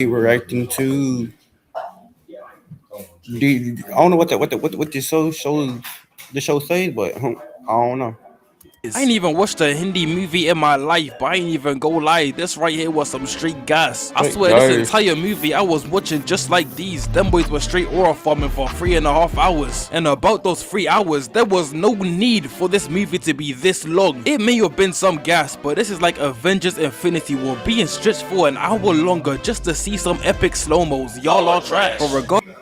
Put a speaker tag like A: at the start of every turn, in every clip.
A: We were reacting to I don't know what the show says, but I don't know.
B: I ain't even watched a Hindi movie in my life, but I ain't even go lie. This right here was some straight gas. I
A: Straight
B: swear, this
A: guys.
B: entire movie I was watching just like these. Them boys were straight aura farming for 3.5 hours. And about those 3 hours, there was no need for this movie to be this long. It may have been some gas, but this is like Avengers Infinity War being stretched for an hour longer just to see some epic slow-mos. Y'all are trash. But regardless,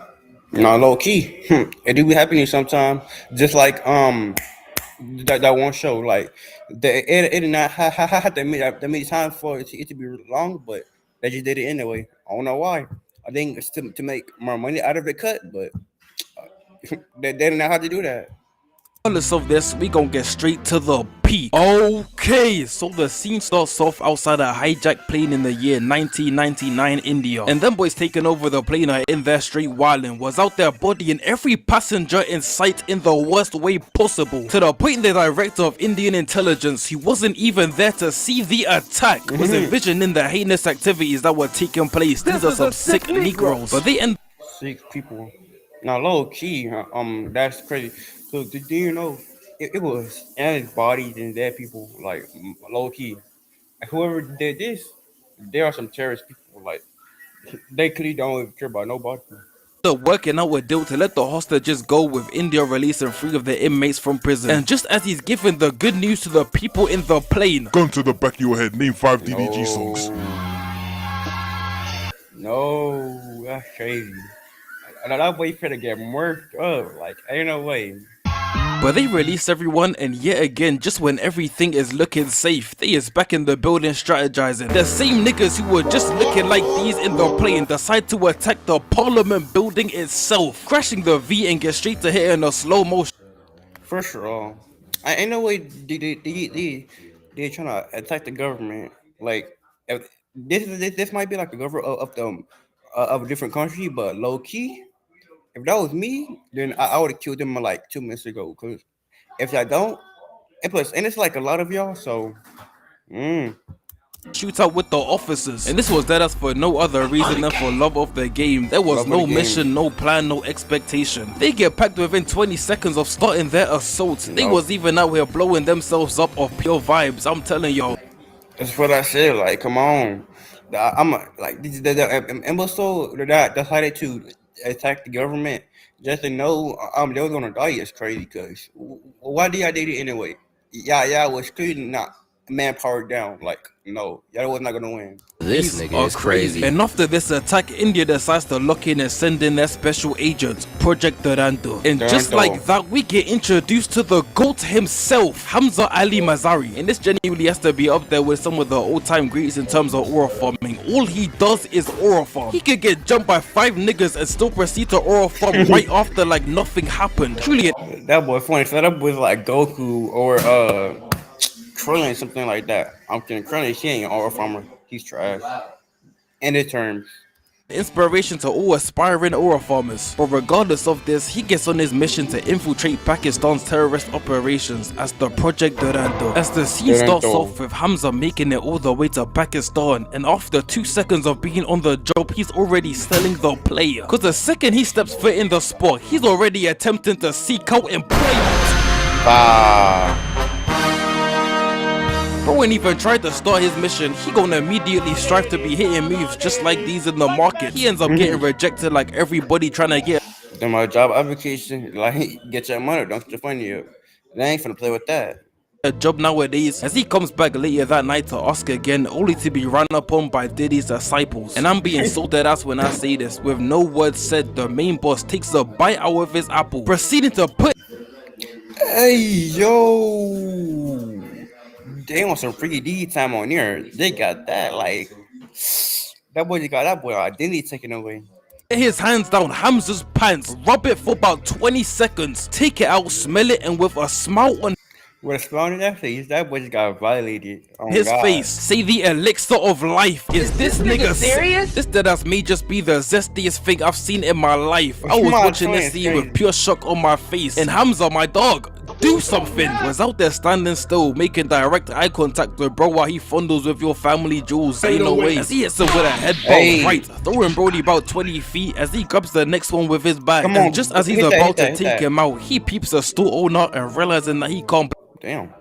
A: No, low key. It do be happening sometimes. Just like that one show. Like it did not have to make that many times for it to be long, but they just did it anyway. I don't know why. I think it's to make more money out of the cut, but they didn't know how to do that.
B: regardless of this, we gon' get straight to the peak. Okay, so the scene starts off outside a hijacked plane in the year 1999 India. And them boys taking over the plane are in their straight wildin', was out there bodying every passenger in sight in the worst way possible. To the point the director of Indian intelligence, he wasn't even there to see the attack, was envisioning the heinous activities that were taking place. These are some sick Negroes. But they end
A: 6 people. Now, low key, that's crazy. So, do you know it was and bodies and dead people, like low key. Whoever did this, there are some terrorist people. Like they clearly don't even care about nobody.
B: up working out a deal to let the hostages go, with India releasing 3 of the inmates from prison. And just as he's giving the good news to the people in the plane,
C: Gun to the back of your head, name 5 DDG songs.
A: No, that's crazy. That boy finna get murked up. Like ain't no way.
B: but they release everyone, and yet again, just when everything is looking safe, they is back in the building strategizing. The same niggas who were just looking like these in the plane decide to attack the parliament building itself, crashing the V and get straight to hitting a slow motion.
A: First of all, I ain't no way they trying to attack the government. Like if this might be like the government of a different country, but low key, if that was me, then I would have killed them like 2 minutes ago. Cause if I don't, and it's like a lot of y'all, so mm,
B: Shootout with the officers, and this was dead as for no other reason than for love of the game. There was
A: love of
B: no
A: the game.
B: mission, no plan, no expectation. They get packed within 20 seconds of starting their assault. They
A: No.
B: was even out here blowing themselves up of pure vibes. I'm telling y'all.
A: That's what I said. Like, come on, like the imbecile that decided to attack the government just to know they was gonna die is crazy. Cause why did y'all did it anyway? Yeah, was clearly not manpower down. Like, no, y'all was not gonna win.
D: This
B: These
D: nigga
B: are
D: is crazy.
B: And after this attack, India decides to lock in and send in their special agent, Project Dhurandhar. And just
A: Dhurandhar.
B: like that, we get introduced to the GOAT himself, Hamza Ali Mazari. And this genuinely has to be up there with some of the all-time greats in terms of aura farming. All he does is aura farm. He could get jumped by 5 niggas and still proceed to aura farm right after like nothing happened. Truly
A: That boy funny. So that was like Goku or Krillin, something like that. I'm kidding. Krillin, he ain't an aura farmer. He's trash. In the terms.
B: inspiration to all aspiring aura farmers. But regardless of this, he gets on his mission to infiltrate Pakistan's terrorist operations as the Project Dhurandhar. As the scene starts
A: Dhurandhar.
B: off with Hamza making it all the way to Pakistan, and after 2 seconds of being on the job, he's already selling the player. Cause the second he steps foot in the spot, he's already attempting to seek out employment.
A: Ah.
B: Bro ain't even tried to start his mission. He gonna immediately strive to be hitting moves just like these in the market. He ends up getting rejected like everybody trying to get
A: Then my job application, like, get your money, don't get your funny up. They ain't finna play with that.
B: a job nowadays, as he comes back later that night to ask again, only to be run upon by Diddy's disciples. And I'm being so dead ass when I say this. With no words said, the main boss takes a bite out of his apple, proceeding to put
A: Hey, yo. They want some freaky D time on here. They got that, like, that boy just got that boy identity taken away.
B: his hands down Hamza's pants, rub it for about 20 seconds, take it out, smell it, and with a smile on
A: With a smile on that face, that boy just got violated. Oh,
B: his
A: God.
B: face, say the elixir of life. Is this nigga serious? This deadass may just be the zestiest thing I've seen in my life. I was
A: My
B: watching this
A: twin,
B: scene with
A: crazy.
B: pure shock on my face. And Hamza, my dog, do something. Was out there standing still, making direct eye contact with bro while he fondles with your family jewels. Ain't no way. As he hits him with a head bounce right, throwing Brody about 20 feet as he grabs the next one with his back.
A: Come
B: And
A: on,
B: just as he's
A: hit that,
B: about
A: hit
B: to
A: that, hit
B: take
A: that.
B: him out, he peeps the store owner and realizing that he can't.
A: Damn.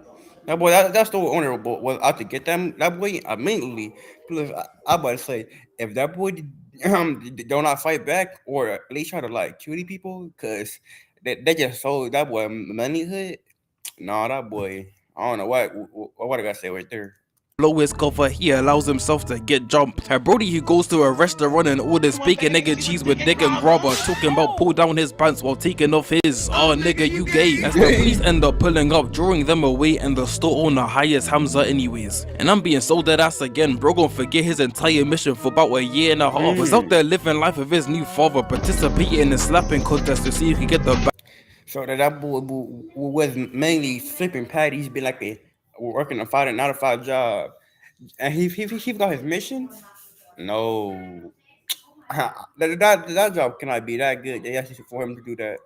A: That boy, that store owner was out to get them. That boy immediately. Plus, I about to say, if that boy do not fight back or at least try to like kill these people, cause they just sold that boy money hood. Nah, that boy. I don't know what I gotta say right there.
B: Blow his cover, he allows himself to get jumped. And Brody, who goes to a restaurant and orders bacon, egg, and cheese with dick and grubber, talking about pull down his pants while taking off his. Oh, nigga, you gay. As the police end up pulling up, drawing them away, and the store owner hires Hamza anyways. And I'm being so dead ass again, bro gonna forget his entire mission for about a year and a half. Was out there living life with his new father, participating in a slapping contest to see if he could get the back.
A: So that boy was mainly flipping patties, be like a working a 5 to 9 to 5 job, and he got his mission. No, that job cannot be that good. They actually for him to do that.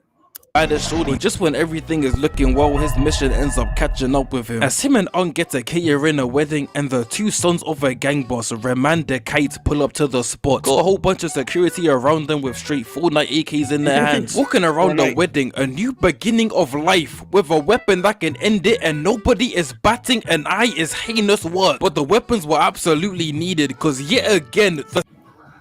B: By the shorty, just when everything is looking well, his mission ends up catching up with him. As him and Ung get to catering a wedding, and the two sons of a gang boss, Reman the Kite, pull up to the spot. Got a whole bunch of security around them with straight Fortnite AKs in their hands. Walking around the wedding, a new beginning of life, with a weapon that can end it, and nobody is batting an eye is heinous work. But the weapons were absolutely needed, cause yet again, the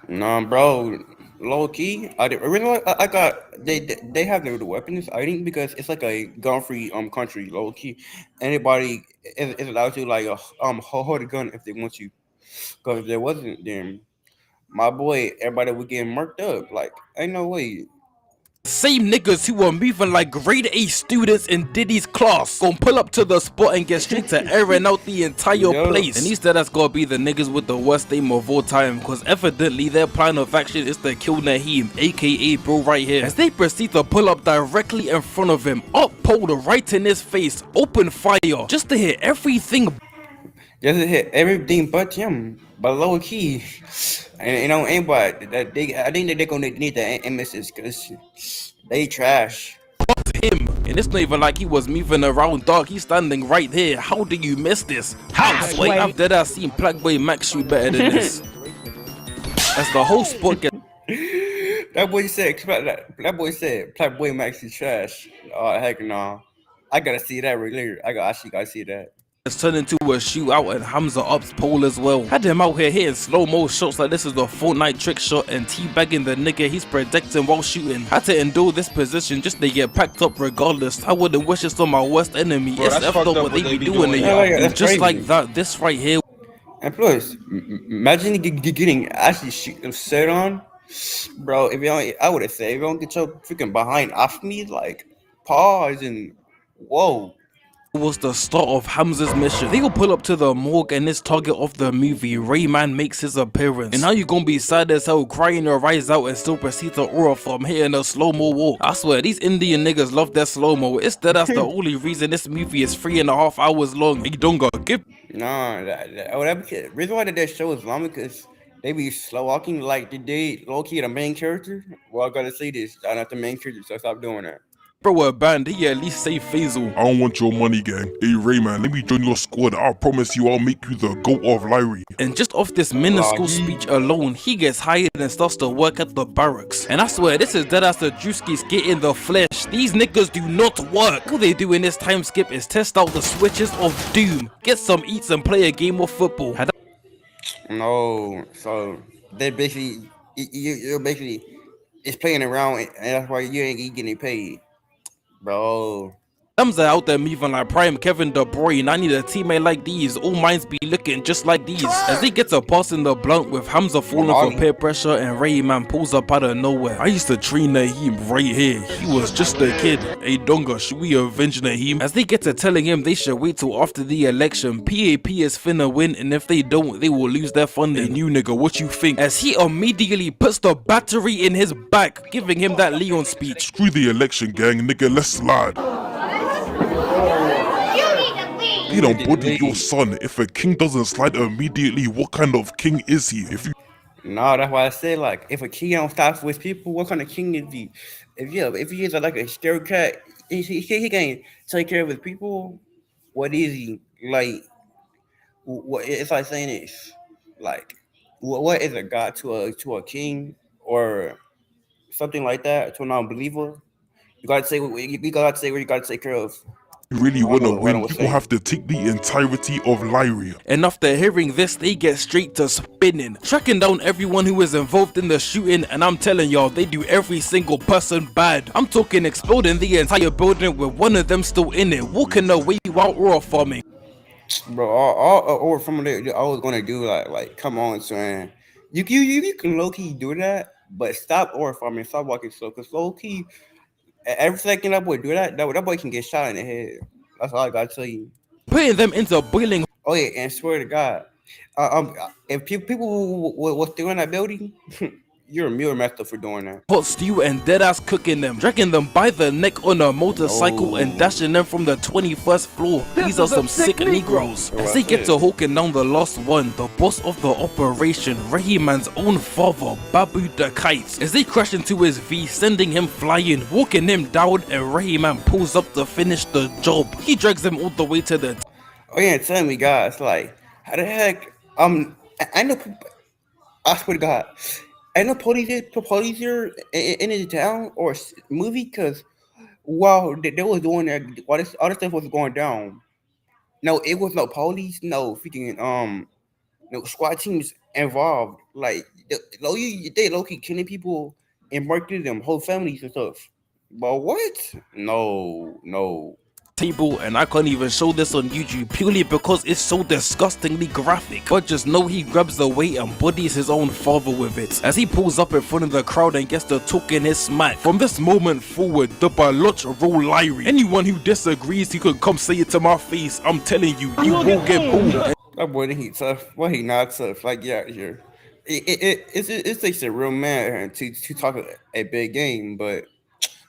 A: Nah, bro, low key. Originally I got they have the weapons. I think because it's like a gun free country. Low key, anybody is allowed to like hold a gun if they want to. Because if there wasn't, then my boy, everybody would get murked up. Like ain't no way.
B: same niggas who were moving like grade A students in Diddy's class gon' pull up to the spot and get straight to airing out the entire
A: Yo.
B: place. And these that's gotta be the niggas with the worst aim of all time, cause evidently their plan of action is to kill Naheem, aka bro right here. As they proceed to pull up directly in front of him, up pulled right in his face, open fire, just to hit everything.
A: Just to hit everything but him. But low key, and you know, anybody that I think that they're gonna need the MSs because they trash.
B: Him, and it's not even like he was moving around, dog. He's standing right here. How do you miss this? How? Wait, I've dead ass seen Blackboy Max shoot better than this. As the whole sport gets
A: That boy said, that boy said, Playboy Max is trash. Oh heck no, I gotta see that right later. Actually gotta see that.
B: turned into a shootout, and Hamza ups pole as well. Had him out here hitting slow-mo shots like this is a Fortnite trick shot and teabagging the nigga he's protecting while shooting. Had to endure this position just to get packed up regardless. I wouldn't wish this on my worst enemy.
D: Bro,
B: it's
D: that's
B: effed
D: fucked
B: up
D: up
B: what they
D: what
B: be
D: they be
B: doing to
D: doing.
B: y'all.
A: Yeah,
B: And
A: that's
B: just
A: crazy.
B: like that, this right here
A: And plus, imagine getting actually set on, bro. If you don't, I would have said, if you don't get your freaking behind off me, like pause and whoa.
B: was the start of Hamza's mission. They will pull up to the morgue and this target of the movie, Rayman, makes his appearance. And now you gonna be sad as hell, crying your eyes out and still proceed to aura from hitting a slow-mo walk. I swear, these Indian niggas love their slow-mo. It's that's the only reason this movie is 3.5 hours long. You don't gotta give
A: Nah, that reason why that show is long because they be slow walking like they low key the main character. Well, I gotta say this, I'm not the main character, so stop doing that.
B: bro a band, he at least say Faisal.
C: I don't want your money, gang. Hey, Rayman, let me join your squad. I promise you I'll make you the GOAT of Lyrie.
B: And just off this minuscule speech alone, he gets hired and starts to work at the barracks. And I swear, this is deadass the Drewskis get in the flesh. These niggas do not work. All they do in this time skip is test out the switches of doom, get some eats and play a game of football. Had
A: No, so they basically you're basically it's playing around, and that's why you ain't getting paid, bro.
B: Hamza out there moving like prime Kevin De Bruyne. I need a teammate like these. All minds be looking just like these. As he gets a pass in the blunt with Hamza falling for peer pressure and Rayman pulls up out of nowhere. I used to train Naheem right here. He was just a kid. Hey Donga, should we avenge Naheem? As they get to telling him they should wait till after the election. PAP is finna win, and if they don't, they will lose their funding. Hey, new nigga, what you think? As he immediately puts the battery in his back, giving him that Leon speech.
C: Screw the election, gang. Nigga, let's slide. He don't body your son. If a king doesn't slide immediately, what kind of king is he? If you
A: No, that's why I said like if a king don't stop with people, what kind of king is he? If he is like a scary cat, he can't take care of his people. What is he like? What it's like saying this, like, what is a god to a king or something like that to a non-believer? You gotta say you gotta say what you gotta take care of.
C: If you really
A: I don't
C: wanna
A: know what I
C: win,
A: was
C: you will
A: saying.
C: have to take the entirety of Lyria.
B: And after hearing this, they get straight to spinning, tracking down everyone who was involved in the shooting, and I'm telling y'all, they do every single person bad. I'm talking exploding the entire building with one of them still in it, walking away while aura farming.
A: Bro, all or from there, I was gonna do like, come on, son. You can low key do that, but stop or farming, stop walking slow, cause low key, every second that boy do that boy can get shot in the head. That's all I gotta tell you.
B: Putting them into boiling
A: Oh yeah, and swear to God, if people was still in that building, you're a mule master for doing that.
B: hot stew and deadass cooking them, dragging them by the neck on a motorcycle and
A: No,
B: dashing them from the 21st floor. These are some sick Negroes. As they get to hawking down the last one, the boss of the operation, Rahiman's own father, Babu the Kite, as they crash into his V, sending him flying, walking him down, and Rahiman pulls up to finish the job. He drags them all the way to the
A: oh yeah, tell me, guys, like, how the heck? I know. I swear to God, I know police here in the town or movie because while they was doing that, while this other stuff was going down, no, it was no police, no freaking no SWAT teams involved. Like they low key killing people and murdering them whole families and stuff. But what? No, no.
B: table, and I can't even show this on YouTube purely because it's so disgustingly graphic. But just know he grabs the weight and bodies his own father with it as he pulls up in front of the crowd and gets to talking his smack. From this moment forward, the Baloch roll Lyrie. Anyone who disagrees, he could come say it to my face. I'm telling you, you will get booed.
A: That boy, he tough. Why he not tough? Like, get out of here. It takes a real man to talk a big game, but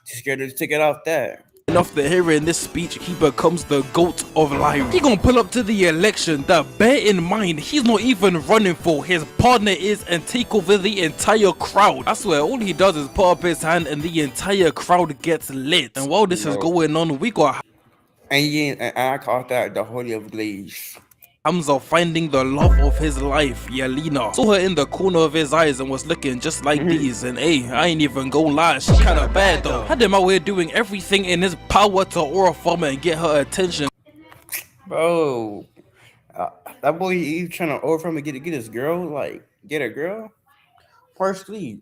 A: too scared to take it off that.
B: And after hearing this speech, he becomes the GOAT of Lyrie. He gonna pull up to the election that, bear in mind, he's not even running for, his partner is, and take over the entire crowd. I swear, all he does is put up his hand and the entire crowd gets lit. And while this is going on, we got
A: And I call that the Holy of Glaze.
B: Hamza finding the love of his life, Yelena. Saw her in the corner of his eyes and was looking just like these. And hey, I ain't even gon' lie, she kinda bad though. Had him out here doing everything in his power to aura farm her and get her attention.
A: Bro, that boy, he trying to over from get his girl, like, get a girl. Firstly,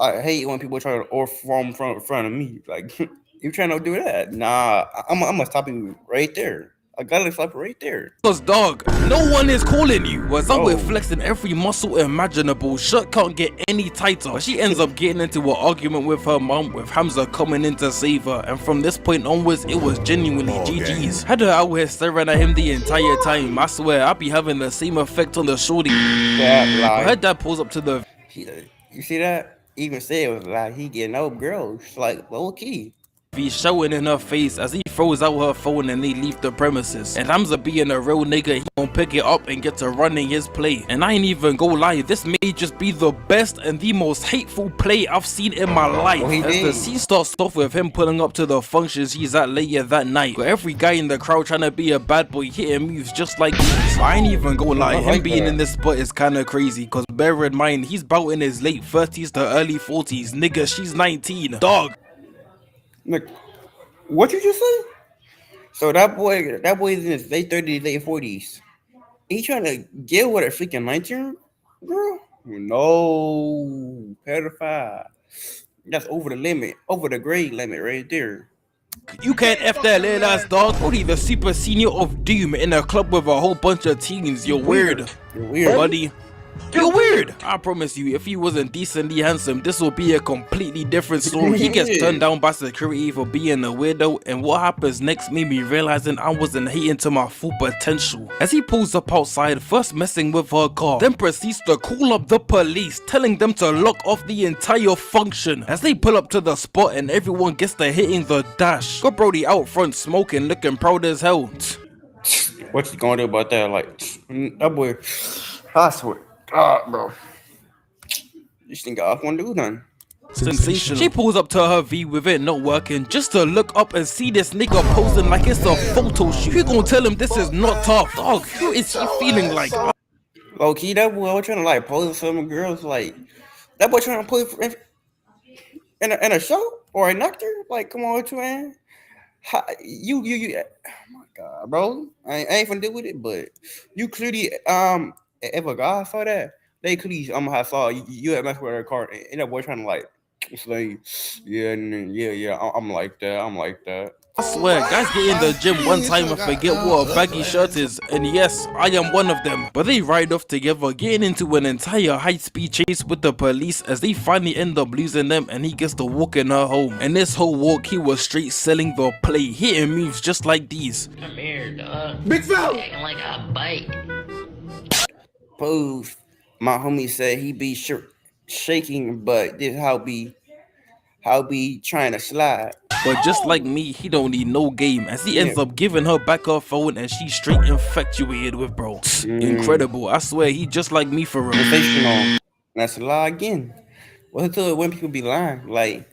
A: I hate when people try to over from in front of me. Like, you trying to do that? Nah, I'm gonna stop you right there. I gotta stop you right there.
B: Cause dog, no one is calling you. Was out with
A: Oh.
B: flexing every muscle imaginable. Shirt can't get any tighter. But she ends up getting into an argument with her mom, with Hamza coming in to save her. And from this point onwards, it was genuinely GG's. Had her out here staring at him the entire time. I swear, I'd be having the same effect on the shorty.
A: That
B: But her
A: lie.
B: dad pulls up to the
A: You see that? Even say it was like he getting no girls. Like, low key.
B: V shouting in her face as he throws out her phone and they leave the premises. And Hamza being a real nigga, he gon' pick it up and get to running his play. And I ain't even go lie, this may just be the best and the most hateful play I've seen in my life.
A: Oh, he
B: As the
A: did.
B: scene starts off with him pulling up to the functions he's at later that night. Got every guy in the crowd trying to be a bad boy, hitting moves just like these. I ain't even gonna lie,
A: I
B: him
A: like
B: being
A: that.
B: in this spot is kinda crazy. Cause bear in mind, he's about in his late 30s to early 40s. Nigga, she's 19. Dog.
A: Look, what you just say? So that boy is in his late 30s, late 40s. He trying to get with a freaking 19 girl? No, pedophile. That's over the limit, over the grade limit right there.
B: You can't F that little ass dog. Only the super senior of Doom in a club with a whole bunch of teens. You're weird.
A: You're weird.
B: Buddy. You're weird. I promise you, if he wasn't decently handsome, this will be a completely different story. He gets turned down by security for being a weirdo, and what happens next made me realizing I wasn't hitting to my full potential. As he pulls up outside, first messing with her car, then proceeds to call up the police, telling them to lock off the entire function. As they pull up to the spot and everyone gets to hitting the dash. Got Brody out front smoking, looking proud as hell.
A: What you gonna do about that? Like, that boy, I swear, God, bro. This thing got off one dude, done.
B: Sensational. She pulls up to her V with it not working, just to look up and see this nigga posing like it's a photo shoot. You gonna tell him this is not tough? Dog, who is he feeling like?
A: Low key, that boy was trying to like pose for some girls. Like that boy trying to pose in a show or an actor. Like, come on, man. How, you. Oh my god, bro. I ain't finna deal with it, but you clearly if a guy saw that, they clearly have saw you had messed with her car and that boy trying to like say, yeah. I'm like that.
B: I swear, guys get in the gym one time and forget what a baggy shirt is, and yes, I am one of them. But they ride off together, getting into an entire high-speed chase with the police as they finally end up losing them and he gets to walk in her home. And this whole walk, he was straight selling the play, hitting moves just like these.
D: Come here, dog.
E: Big fella!
D: Acting like a bite.
A: Pose. My homie said he be shaking, but this how be trying to slide.
B: But just like me, he don't need no game as he ends up giving her back her phone and she's straight infatuated with bro. Incredible. I swear he just like me for real.
A: Sensational. That's a lie again. What's it when people be lying? Like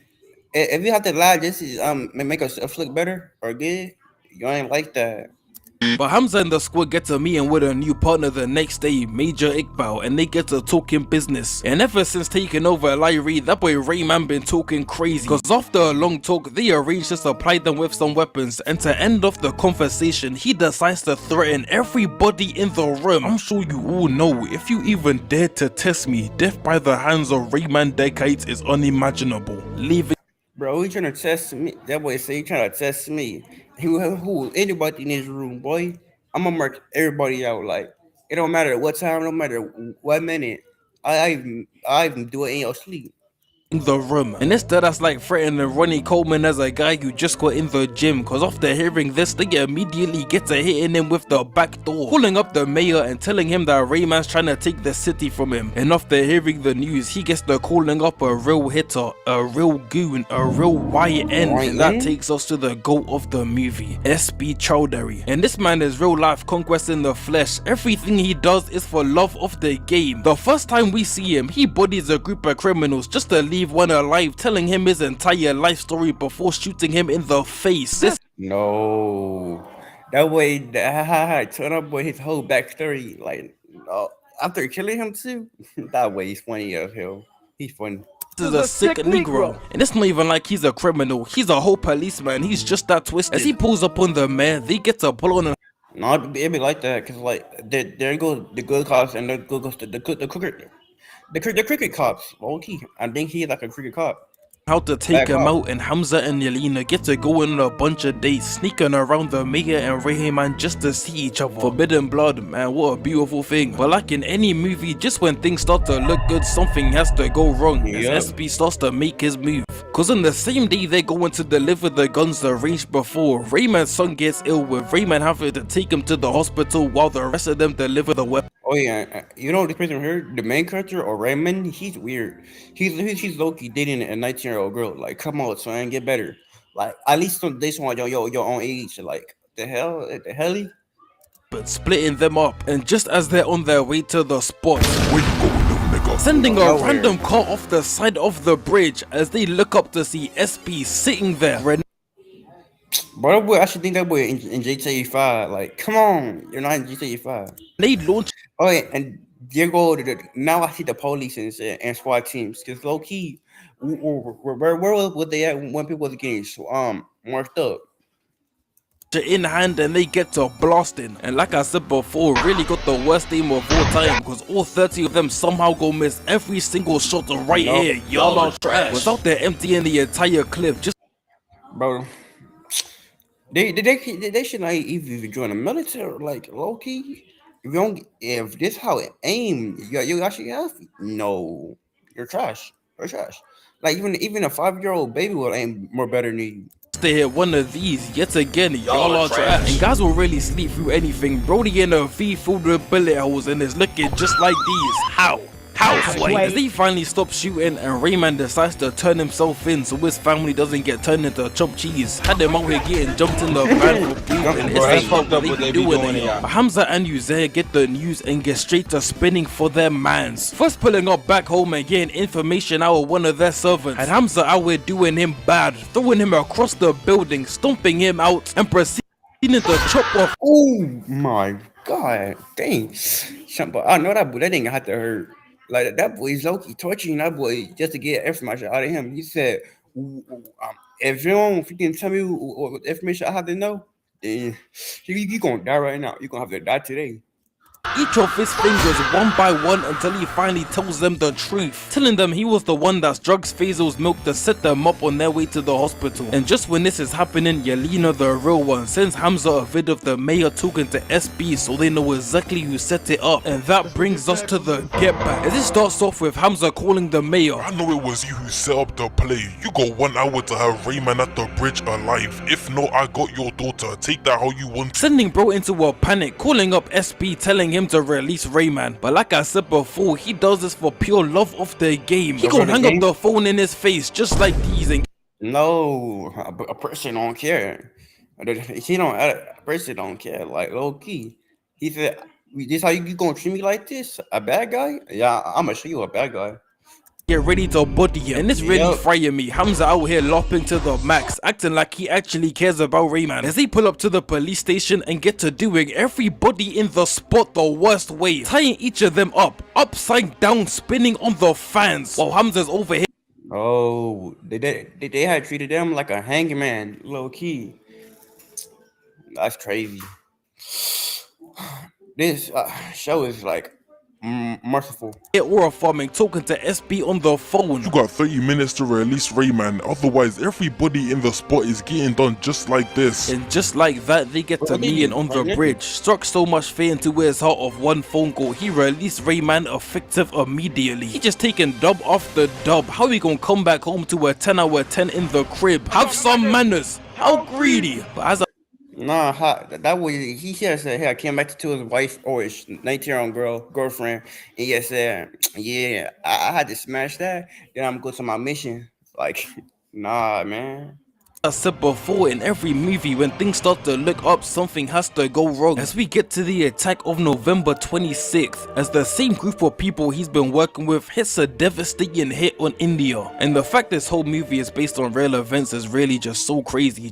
A: if you have to lie just to make us look better or good, you ain't like that.
B: But Hamza and the squad get to meeting with a new partner the next day, Major Iqbal, and they get to talking business. And ever since taking over Lyrie, that boy Rayman been talking crazy. Cause after a long talk, they arrange to supply them with some weapons, and to end off the conversation, he decides to threaten everybody in the room. I'm sure you all know, if you even dare to test me, death by the hands of Rayman Decades is unimaginable. Leaving
A: Bro, he trying to test me. That boy say he trying to test me. Who anybody in this room, boy? I'm gonna mark everybody out. Like it don't matter what time, no matter what minute. I even do it in your sleep.
B: the room. And instead that's like threatening Ronnie Coleman as a guy who just got in the gym, cause after hearing this they immediately get to hitting him with the back door, calling up the mayor and telling him that Rayman's trying to take the city from him. And after hearing the news he gets to calling up a real hitter, a real goon, a real YN, and that takes us to the goat of the movie, SB Chowdhury. And this man is real life conquest in the flesh. Everything he does is for love of the game. The first time we see him he bodies a group of criminals just to leave one alive, telling him his entire life story before shooting him in the face.
A: No, that way that turn up with his whole backstory, like after killing him too. That way he's funny as hell. He's funny.
B: This is a sick Negro, and it's not even like he's a criminal. He's a whole policeman. He's just that twisted. As he pulls up on the mayor, they get to pull on him.
A: No, it be like that, cause like there go the good cops and there goes the cricket cops. Okay, I think he's like a cricket cop.
B: How to take him out, and Hamza and Yelena get to go on a bunch of dates, sneaking around the mayor and Rayman just to see each other. Forbidden blood, man, what a beautiful thing. But like in any movie, just when things start to look good, something has to go wrong as SB starts to make his move. Cause on the same day they're going to deliver the guns arranged before, Rayman's son gets ill, with Rayman having to take him to the hospital while the rest of them deliver the weapon.
A: Oh yeah, you know this person here, the main character or Raymond, he's weird. He's low-key dating a 19-year-old girl. Like, come on, son, get better. Like, at least they want your own age. Like, the hell?
B: But splitting them up, and just as they're on their way to the spot,
C: Where you going, little nigga?
B: sending a random car off the side of the bridge as they look up to see SB sitting there.
A: But that boy, I should think that boy in GTA 5. Like, come on, you're not in GTA 5.
B: They launch.
A: Oh yeah, and there go now I see the police and SWAT teams. Cause low key, where would they at when people was getting marked up?
B: In hand, and they get to blasting, and like I said before, really got the worst aim of all time, because all 30 of them somehow go miss every single shot right here. Y'all are trash. Without their emptying the entire clip, just
A: bro. They should not even join the military. Like low key, if this how it aimed, you actually have no. You're trash. You're trash. Like even a 5-year-old baby will aim more better than you.
B: to hit one of these yet again. Y'all are trash. And guys will really sleep through anything. Brody in a V filled with bullet holes and is looking just like these. How? Houseway. As they finally stop shooting and Rayman decides to turn himself in so his family doesn't get turned into chopped cheese. Had them out here getting jumped in the van for breathing. It's
A: Right.
B: the fuck that they be doing it. But Hamza and Uzair get the news and get straight to spinning for their mans. First pulling up back home and getting information out of one of their servants. And Hamza out here doing him bad, throwing him across the building, stomping him out, and proceeding to chop off.
A: Oh my god, dang! But I know that boy. That didn't have to hurt. Like that boy's Loki torturing that boy just to get information out of him. He said, "If you don't, if you can tell me what information I have to know, then you gonna die right now. You gonna have to die today."
B: Each of his fingers one by one until he finally tells them the truth, telling them he was the one that drugs Faisal's milk to set them up on their way to the hospital. And just when this is happening, Yelena, the real one, sends Hamza a vid of the mayor talking to SB so they know exactly who set it up. And that brings us to the get back. As it starts off with Hamza calling the mayor.
C: I know it was you who set up the play. You got 1 hour to have Rayman at the bridge alive. If not, I got your daughter. Take that how you want.
B: Sending bro into a panic, calling up SB, telling him to release Rayman. But like I said before, he does this for pure love of the game. He gonna hang up the phone in his face just like these and
A: No, a person don't care. He don't. A person don't care. Like low key, he said, "This how you gonna treat me like this? A bad guy? Yeah, I'm gonna show you a bad guy."
B: get ready to body him. And this really frying me. Hamza out here lopping to the max, acting like he actually cares about Rayman. As they pull up to the police station and get to doing everybody in the spot the worst way, tying each of them up, upside down, spinning on the fans, while Hamza's over here.
A: Oh, they had treated them like a hangman, low key. That's crazy. This show is like merciful.
B: Aura farming, talking to SB on the phone.
C: You got 30 minutes to release Rayman, otherwise everybody in the spot is getting done just like this.
B: And just like that, they get to meeting on the bridge. Struck so much fear into his heart of one phone call, he released Rayman effective immediately. He just taking dub off the dub. How we gonna come back home to a 10 out of 10 in the crib? Have some manners. How greedy. But as
A: Nah, that was he just said, "Hey, I came back to his wife or his 19-year-old girlfriend, and he said, yeah, I had to smash that. Then I'm going to my mission." Like, nah, man.
B: I said before, in every movie, when things start to look up, something has to go wrong. As we get to the attack of November 26th, as the same group of people he's been working with hits a devastating hit on India. And the fact this whole movie is based on real events is really just so crazy.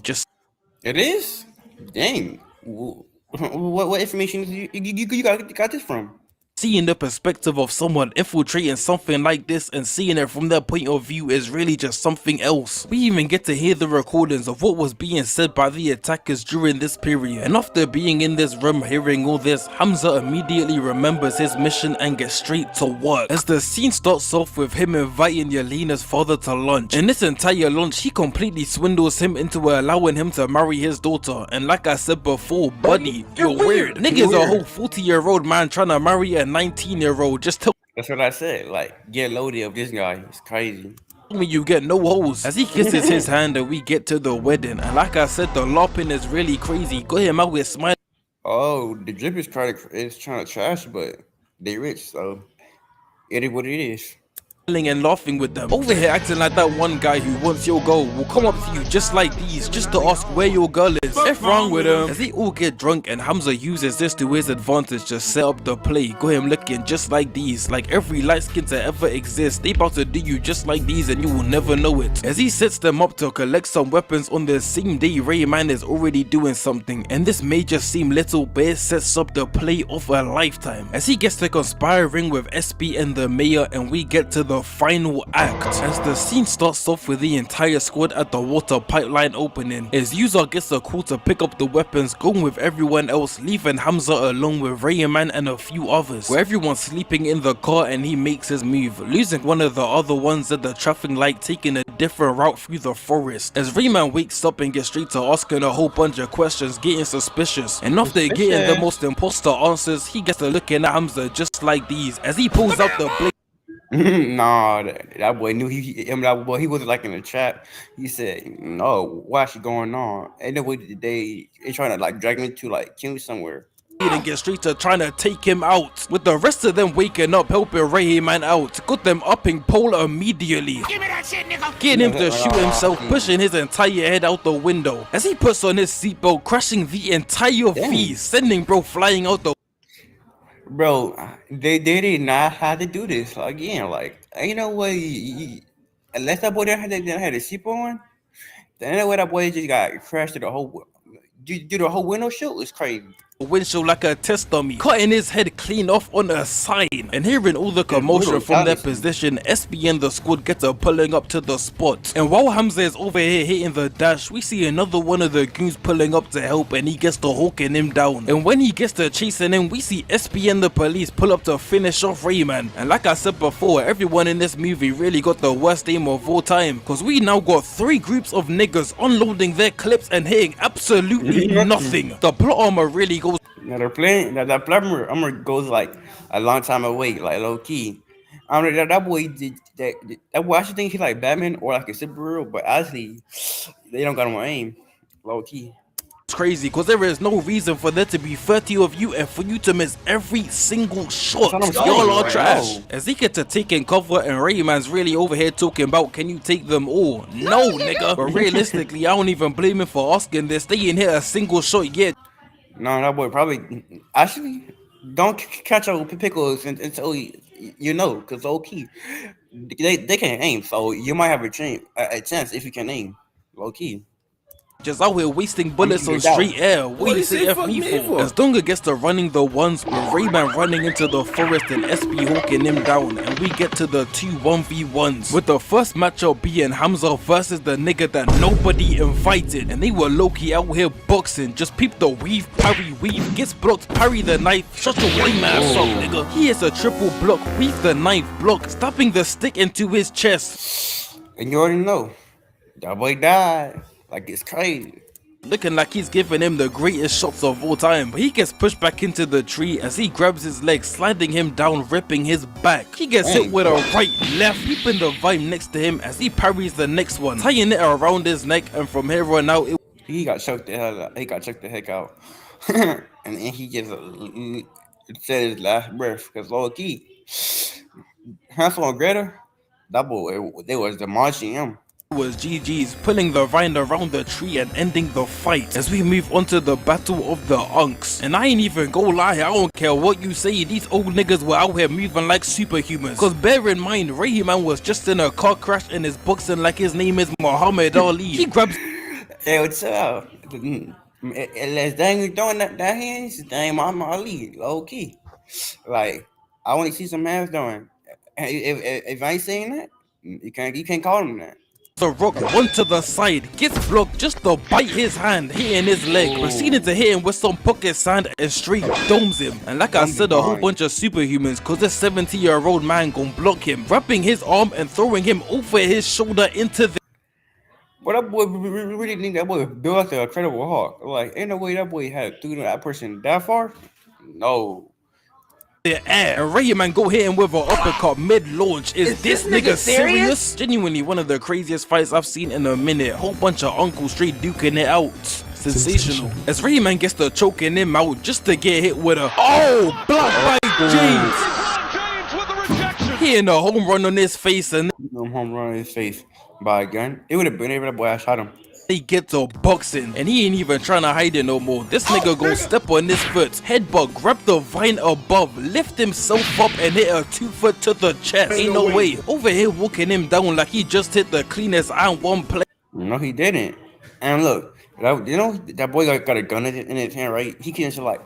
A: It is. Dang. What information you got this from?
B: Seeing the perspective of someone infiltrating something like this and seeing it from their point of view is really just something else. We even get to hear the recordings of what was being said by the attackers during this period. And after being in this room hearing all this, Hamza immediately remembers his mission and gets straight to work. As the scene starts off with him inviting Yelena's father to lunch. In this entire lunch, he completely swindles him into allowing him to marry his daughter. And like I said before, buddy, you're weird. Nigga's a whole 40-year-old man trying to marry a 19-year-old. Just tell
A: That's what I said. Like, get loaded of this guy. It's crazy.
B: me you get no hoes. As he kisses his hand and we get to the wedding. And like I said, the lopping is really crazy. Go ahead, out with smiling.
A: Oh, the drip is trying to trash, but they rich, so it is what it is.
B: And laughing with them. Over here acting like that one guy who wants your girl will come up to you just like these, just to ask where your girl is. F wrong with him. As they all get drunk and Hamza uses this to his advantage to set up the play. Got him looking just like these, like every light skin to ever exist. They about to do you just like these and you will never know it. As he sets them up to collect some weapons on the same day Rayman is already doing something. And this may just seem little, but it sets up the play of a lifetime. As he gets to conspiring with SB and the mayor and we get to the final act. As the scene starts off with the entire squad at the water pipeline opening, as User gets a call to pick up the weapons, going with everyone else, leaving Hamza alone with Rayman and a few others, where everyone's sleeping in the car and he makes his move, losing one of the other ones at the traffic light, taking a different route through the forest. As Rayman wakes up and gets straight to asking a whole bunch of questions, getting suspicious, and after getting the most imposter answers, he gets to looking at Hamza just like these, as he pulls out the blade.
A: Nah, that boy knew that boy, he wasn't like in the chat. He said, "No, why she going on?" And then they trying to like drag me to like kill me somewhere.
B: and get straight to trying to take him out, with the rest of them waking up helping Rayman out. Got them upping pole immediately, getting him to shoot himself, pushing his entire head out the window as he puts on his seatbelt, crashing the entire V, sending bro flying out the
A: Bro, they did not have to do this again. Like, ain't no way. Unless that boy didn't have the seatbelt on, then ain't no way that boy just got crashed to the whole. Do the whole window shoot is crazy.
B: windshield like a test dummy, cutting his head clean off on a sign. And hearing all the commotion from their position, SB and the squad get to pulling up to the spot. And while Hamza is over here hitting the dash, we see another one of the goons pulling up to help, and he gets to hawking him down. And when he gets to chasing him, we see SB and the police pull up to finish off Rayman. And like I said before, everyone in this movie really got the worst aim of all time, cause we now got 3 groups of niggas unloading their clips and hitting absolutely nothing. The plot armor really goes.
A: Now they're playing that plot armor goes like a long time away, like low key. I mean that boy that boy. I should think he's like Batman or like a superhero, but actually they don't got him on aim, low key.
B: It's crazy because there is no reason for there to be 30 of you and for you to miss every single shot. Y'all are trash. As he gets to taking cover and Rayman's really over here talking about, can you take them all? No, nigga. But realistically, I don't even blame him for asking this. They ain't hit a single shot yet.
A: No, that boy probably actually don't catch up with pickles until you know, because low key they can't aim, so you might have a chance if you can aim, low key.
B: Just out here wasting bullets on street air. What do you say F me for? As Dunga gets to running the ones with Rayman running into the forest and SB hawking him down, and we get to the 2 1v1s, with the first matchup being Hamza versus the nigga that nobody invited, and they were low-key out here boxing. Just peep the weave, parry, weave, gets blocked, parry the knife, shut your lame ass up, nigga. He is a triple block, weave the knife, block, stabbing the stick into his chest.
A: And you already know, that boy died. Like, it's crazy.
B: Looking like he's giving him the greatest shots of all time, but he gets pushed back into the tree as he grabs his leg, sliding him down, ripping his back. He gets hit with a right, left, keeping the vibe next to him as he parries the next one, tying it around his neck, and from here on out,
A: he got choked the hell out. He got choked the heck out. And then he just said his last breath, because low key, Hansel and Gretel, that boy, they was demolishing him.
B: Was GG's, pulling the vine around the tree and ending the fight. As we move on to the battle of the unks, and I ain't even go lie, I don't care what you say, these old niggas were out here moving like superhumans. Cause bear in mind, Rayman was just in a car crash and is boxing like his name is Muhammad Ali. He grabs.
A: Hey, what's up? Unless they ain't doing that hands, they ain't Muhammad Ali, low key. Like, I want to see some hands doing. If I ain't saying that, you can't call him that.
B: The rock one to the side, gets blocked just to bite his hand, hitting his leg, proceeding to hit him with some pocket sand and straight domes him. And like I said, a whole bunch of superhumans, cause this 70-year-old man gon' block him, wrapping his arm and throwing him over his shoulder into the.
A: But that boy really think that boy built a Incredible Hulk. Like, ain't no way that boy had to do that person that far. No.
B: Air. And Rayman go hit him with an uppercut mid-launch. Is this nigga serious? Genuinely one of the craziest fights I've seen in a minute. Whole bunch of uncles straight duking it out. Sensational. As Rayman gets to choking him out just to get hit with a block by James. Hitting a home run on his face, and
A: home run on his face by a gun. It would have been able that boy I shot him.
B: They get to boxing, and he ain't even trying to hide it no more. This nigga gon' step on his foot, headbutt, grab the vine above, lift himself up and hit a 2-foot to the chest. Ain't no way. Over here walking him down like he just hit the cleanest and one play.
A: No, he didn't. And look, you know that boy got a gun in his hand, right? He can just like,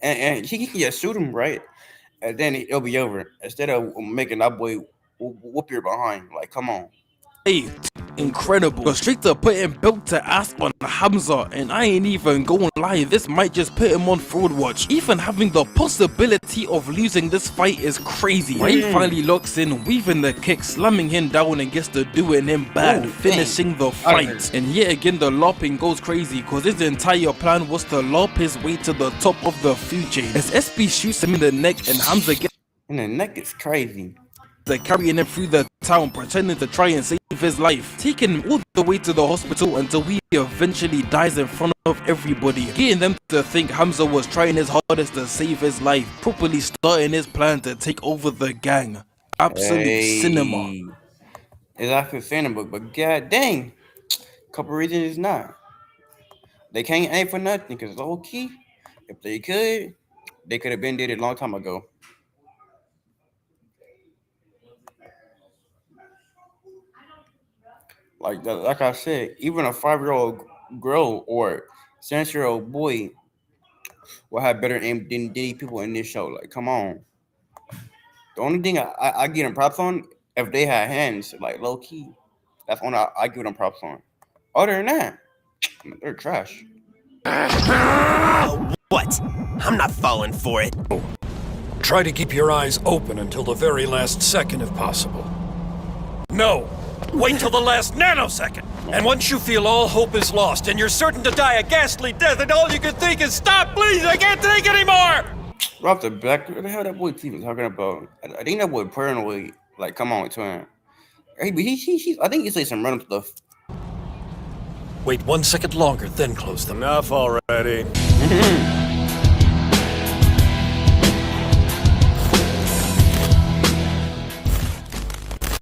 A: and he can just shoot him, right? And then it'll be over. Instead of making that boy whoop your behind, like, come on.
B: Hey, incredible. Go straight to putting belt to ass on Hamza, and I ain't even gonna lie, this might just put him on fraud watch. Even having the possibility of losing this fight is crazy. Ray finally locks in, weaving the kick, slamming him down and gets to doing him bad, finishing the fight. And yet again the lopping goes crazy, cause his entire plan was to lop his way to the top of the food chain. As SB shoots him in the neck and Hamza gets
A: in the neck, is crazy.
B: They're carrying him through the town, pretending to try and save save his life, taking him all the way to the hospital until he eventually dies in front of everybody, getting them to think Hamza was trying his hardest to save his life, properly starting his plan to take over the gang. Absolute cinema.
A: It's actually cinema, but god dang, couple reasons it's not. They can't aim for nothing because low key, if they could have been did it a long time ago. Like I said, even a 5-year-old girl or 6-year-old boy will have better aim than these people in this show. Like, come on. The only thing I give them props on if they had hands, like low key. That's one I give them props on. Other than that, they're trash.
E: What? I'm not falling for it.
F: Try to keep your eyes open until the very last second if possible. No! Wait till the last nanosecond! And once you feel all hope is lost and you're certain to die a ghastly death and all you can think is, stop, please, I can't take anymore!
A: Rob the back. What the hell that boy T was talking about? I think that boy paranoid. Like, come on, twin. I think he say some random stuff.
F: Wait 1 second longer, then close them.
E: Enough already.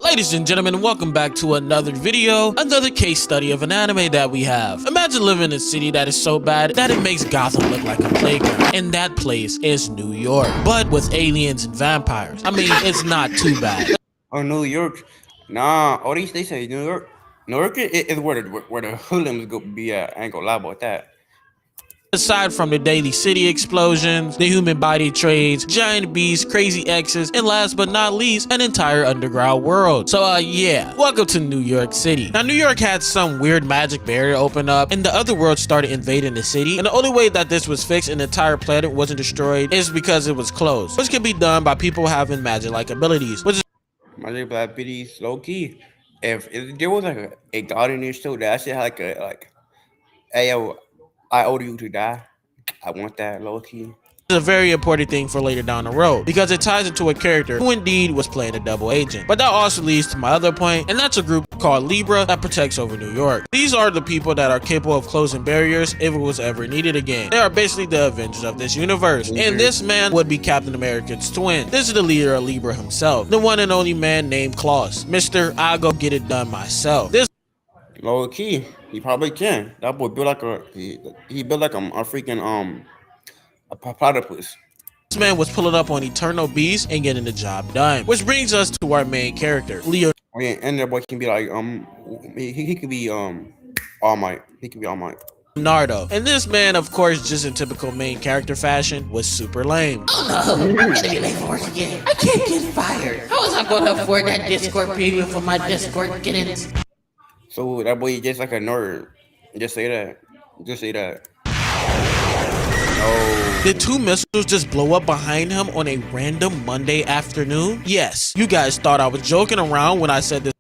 G: Ladies and gentlemen, welcome back to another video, another case study of an anime that we have. Imagine living in a city that is so bad that it makes Gotham look like a playground, and that place is New York, but with aliens and vampires. I mean, it's not too bad.
A: Oh, New York. Nah, all these they say New York. New York is where the hoodlums go be at. I ain't gonna lie about that.
G: Aside from the daily city explosions, the human body trades, giant beasts, crazy exes, and last but not least, an entire underground world. So yeah, welcome to New York City. Now New York had some weird magic barrier open up and the other world started invading the city, and the only way that this was fixed and the entire planet wasn't destroyed is because it was closed, which can be done by people having magic-like abilities, which is
A: Magic Black Biddies, low key. If there was like a god in this show that shit had hey yo, I order you to die. I want that low key.
G: a very important thing for later down the road because it ties into a character who indeed was playing a double agent. But that also leads to my other point, and that's a group called Libra that protects over New York. These are the people that are capable of closing barriers if it was ever needed again. They are basically the Avengers of this universe, and this man would be Captain America's twin. This is the leader of Libra himself, the one and only man named Klaus. Mr. I'll go get it done myself. This
A: Low key, he probably can. That boy built like he built like a freaking a platypus.
G: man was pulling up on Eternal Beast and getting the job done. Which brings us to our main character, Leo.
A: Oh, yeah, and that boy can be like he could be All Might. He could be All Might.
G: Leonardo. And this man, of course, just in typical main character fashion, was super lame.
D: Oh no, I'm gonna be late for work again. I can't get fired. How was I gonna afford that Discord premium for my Discord get-ins?
A: So that boy just like a nerd. Just say that. Just say that. No.
G: Did two missiles just blow up behind him on a random Monday afternoon? Yes. You guys thought I was joking around when I said this.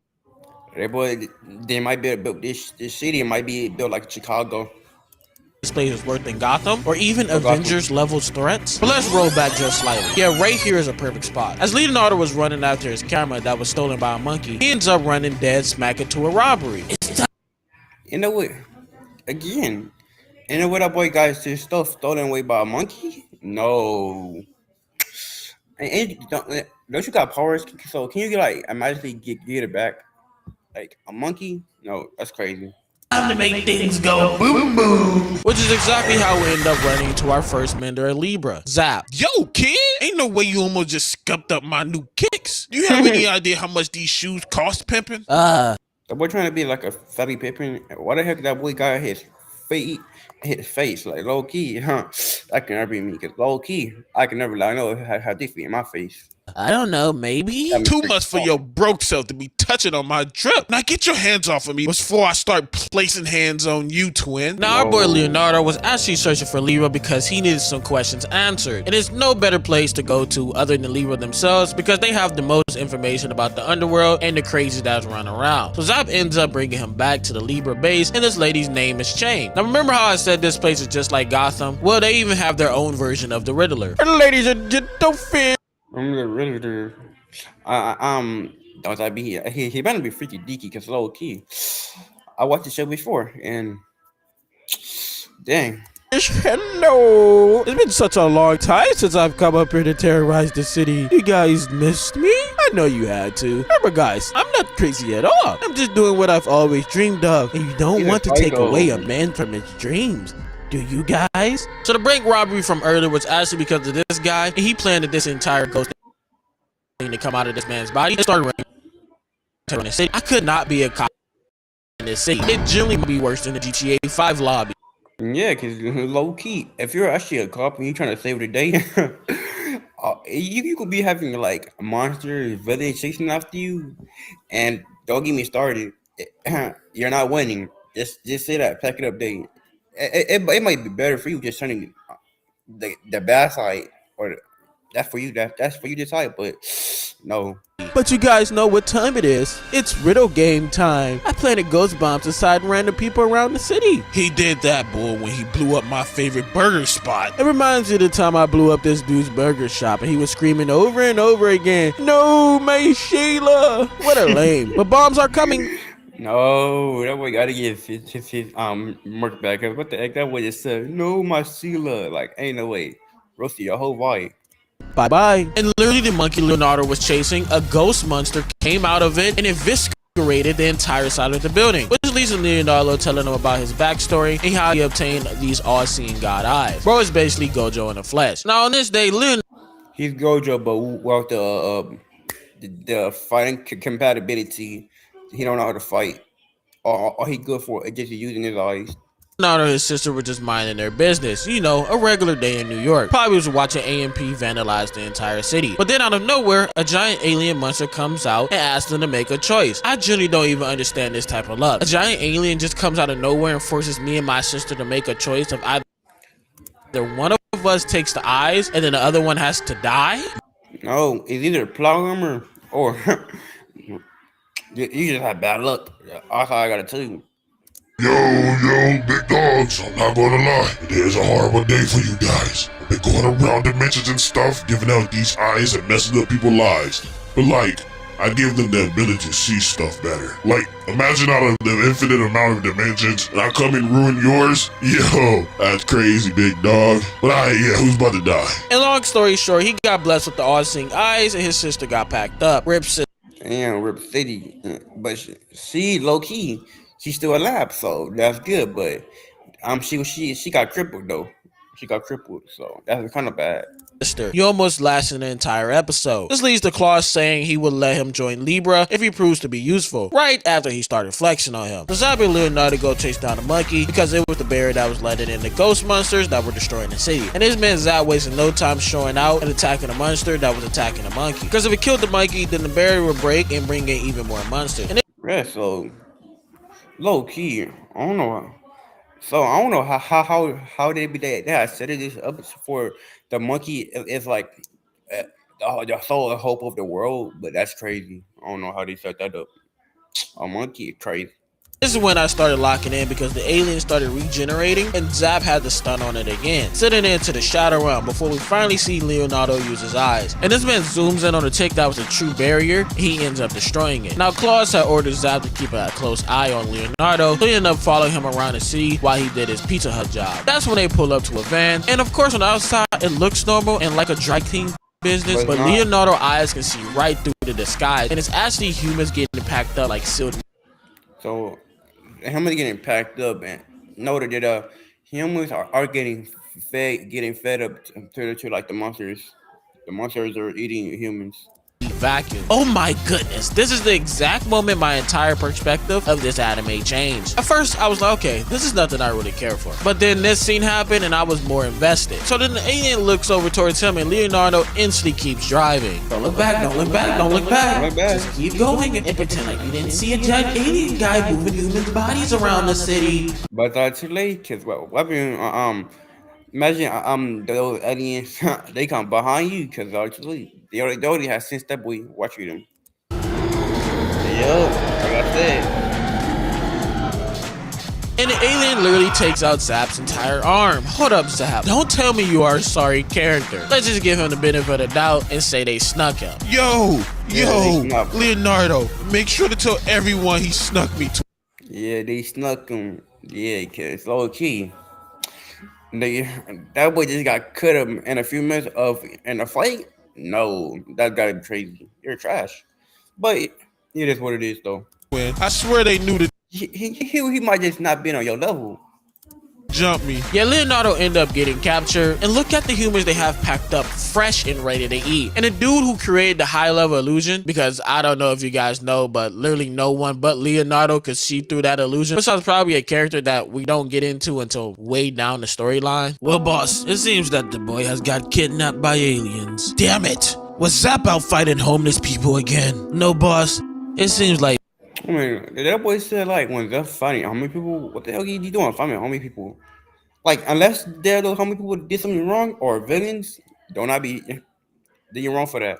A: That boy, they might be built. This city might be built like Chicago.
G: This place is worse than Gotham or even Avengers level threats. But let's roll back just slightly. Yeah, right here is a perfect spot. As Leonardo was running after his camera that was stolen by a monkey, he ends up running dead smack into a robbery.
A: You know what? Again, you know what that boy got his stuff stolen away by a monkey? No. And don't you got powers? So can you magically get it back? Like a monkey? No, that's crazy.
D: Time to make things go boom boom.
G: Which is exactly how we end up running into our first member at Libra, Zap.
H: Yo, kid, ain't no way you almost just scuffed up my new kicks. Do you have any idea how much these shoes cost, pimpin'?
A: That boy trying to be like a fatty Pippin. Why the heck that boy got his face like low key, huh? That can never be me, cause low key, I can never I know how they fit in my face.
G: I don't know, maybe?
H: Too much for your broke self to be touching on my drip. Now get your hands off of me before I start placing hands on you, twin.
G: Now, our boy Leonardo was actually searching for Libra because he needed some questions answered. And there's no better place to go to other than Libra themselves because they have the most information about the underworld and the crazy that's running around. So Zap ends up bringing him back to the Libra base, and this lady's name is Chain. Now, remember how I said this place is just like Gotham? Well, they even have their own version of the Riddler.
H: Ladies and gentlemen,
A: I'm the Riddler. Don't I be he better be freaky deaky because low key. I watched the show before and dang.
G: Hello. It's been such a long time since I've come up here to terrorize the city. You guys missed me? I know you had to. Remember, guys, I'm not crazy at all. I'm just doing what I've always dreamed of. And you don't want to take away a man from his dreams. Do you guys? So the bank robbery from earlier was actually because of this guy, and he planned this entire ghost thing to come out of this man's body and started running the city. I could not be a cop in this city. It generally might be worse than the GTA 5 lobby.
A: Yeah, because low key, if you're actually a cop and you're trying to save the day, you could be having like a monster village chasing after you, and don't get me started. You're not winning. Just say that. Pack it up, day. It might be better for you just turning the bad side, or that's for you. That's for you to decide. But no.
G: But you guys know what time it is. It's riddle game time. I planted ghost bombs inside random people around the city.
H: He did that, boy, when he blew up my favorite burger spot.
G: It reminds me of the time I blew up this dude's burger shop and he was screaming over and over again, "No, my Sheila!" What a lame. But bombs are coming.
A: No, that boy gotta get his merch back. Cause what the heck? That boy just said, "No, my Sheila." Like, ain't no way. Roasted your whole vibe.
G: Bye-bye. And literally the monkey Leonardo was chasing, a ghost monster came out of it and eviscerated the entire side of the building, which leads to Leonardo telling him about his backstory and how he obtained these all-seeing god eyes. Bro is basically Gojo in the flesh. Now on this day, Leonardo...
A: He's Gojo, but without the fighting compatibility, he don't know how to fight. All he good for is just using his eyes.
G: Leonardo and his sister were just minding their business. You know, a regular day in New York. Probably was watching AMP vandalize the entire city. But then out of nowhere, a giant alien monster comes out and asks them to make a choice. I generally don't even understand this type of love. A giant alien just comes out of nowhere and forces me and my sister to make a choice of either one of us takes the eyes and then the other one has to die?
A: No, it's either plot armor or you just have bad luck. That's all I gotta tell you.
C: Yo, big dogs, I'm not gonna lie, it is a horrible day for you guys. I've been going around dimensions and stuff, giving out these eyes and messing up people's lives. But like, I give them the ability to see stuff better. Like, imagine out of the infinite amount of dimensions, and I come and ruin yours? Yo, that's crazy, big dog. But yeah, who's about to die?
G: And long story short, he got blessed with the all-seeing eyes and his sister got packed up. Rip sister.
A: Damn, Rip City. But she low key, she's still alive, so that's good. But she got crippled though. She got crippled, so that's kind of bad.
G: He almost lasted an entire episode. This leads to Claus saying he would let him join Libra if he proves to be useful, right after he started flexing on him. So Zabi and Leonardo go chase down the monkey because it was the barrier that was letting in the ghost monsters that were destroying the city. And this man Zap wasted no time showing out and attacking the monster that was attacking the monkey. Because if it killed the monkey, then the barrier would break and bring in even more monsters. And
A: Yeah, so low key, I don't know. So I don't know how they be they had set this up for the monkey is like the sole hope of the world, but that's crazy. I don't know how they set that up. A monkey is crazy.
G: this is when I started locking in because the alien started regenerating and Zap had the stun on it again, sending it into the Shadow Realm before we finally see Leonardo use his eyes. And this man zooms in on the tick that was a true barrier, he ends up destroying it. Now Claus had ordered Zap to keep a close eye on Leonardo, so he ended up following him around the city while he did his Pizza Hut job. That's when they pull up to a van, and of course on the outside it looks normal and like a dry cleaning business, but Leonardo eyes can see right through the disguise, and it's actually humans getting packed up like sealed.
A: So humans getting packed up, and noted that humans are getting fed up to like the monsters. The monsters are eating humans.
G: Vacuum. Oh my goodness, this is the exact moment my entire perspective of this anime changed. At first I was like, okay, this is nothing I really care for, but then this scene happened and I was more invested. So then the alien looks over towards him and Leonardo instantly keeps driving.
D: Don't look back, don't look back, don't look back. Just keep going and pretend like you didn't see a giant alien guy moving humans' bodies around the city.
A: But too late, cause imagine those aliens they come behind you, cause actually they already have sensed that boy watching them. Yo, like I said.
G: And the alien literally takes out Zap's entire arm. Hold up, Zap. Don't tell me you are a sorry character. Let's just give him the benefit of the doubt and say they snuck him.
H: Yo,
A: they snuck.
H: Leonardo, make sure to tell everyone he snuck me to.
A: Yeah, they snuck him. Yeah, cause low key. That boy just got cut him in a few minutes in a fight. No, that gotta be crazy. You're trash. But it is what it is, though.
H: I swear they knew to
A: He might just not be on your level.
H: jump me.
G: Yeah, Leonardo ended up getting captured, and look at the humans they have packed up fresh and ready to eat. And the dude who created the high level illusion, because I don't know if you guys know, but literally no one but Leonardo could see through that illusion. Besides probably a character that we don't get into until way down the storyline.
D: Well, boss, it seems that the boy has got kidnapped by aliens.
H: Damn it. Was Zap out fighting homeless people again?
D: No, boss, it seems like
A: I mean, that boy said, like, when they're fighting how many people, what the hell he doing fighting how many people? Like, unless they're those how many people did something wrong or villains, don't not be doing wrong for that.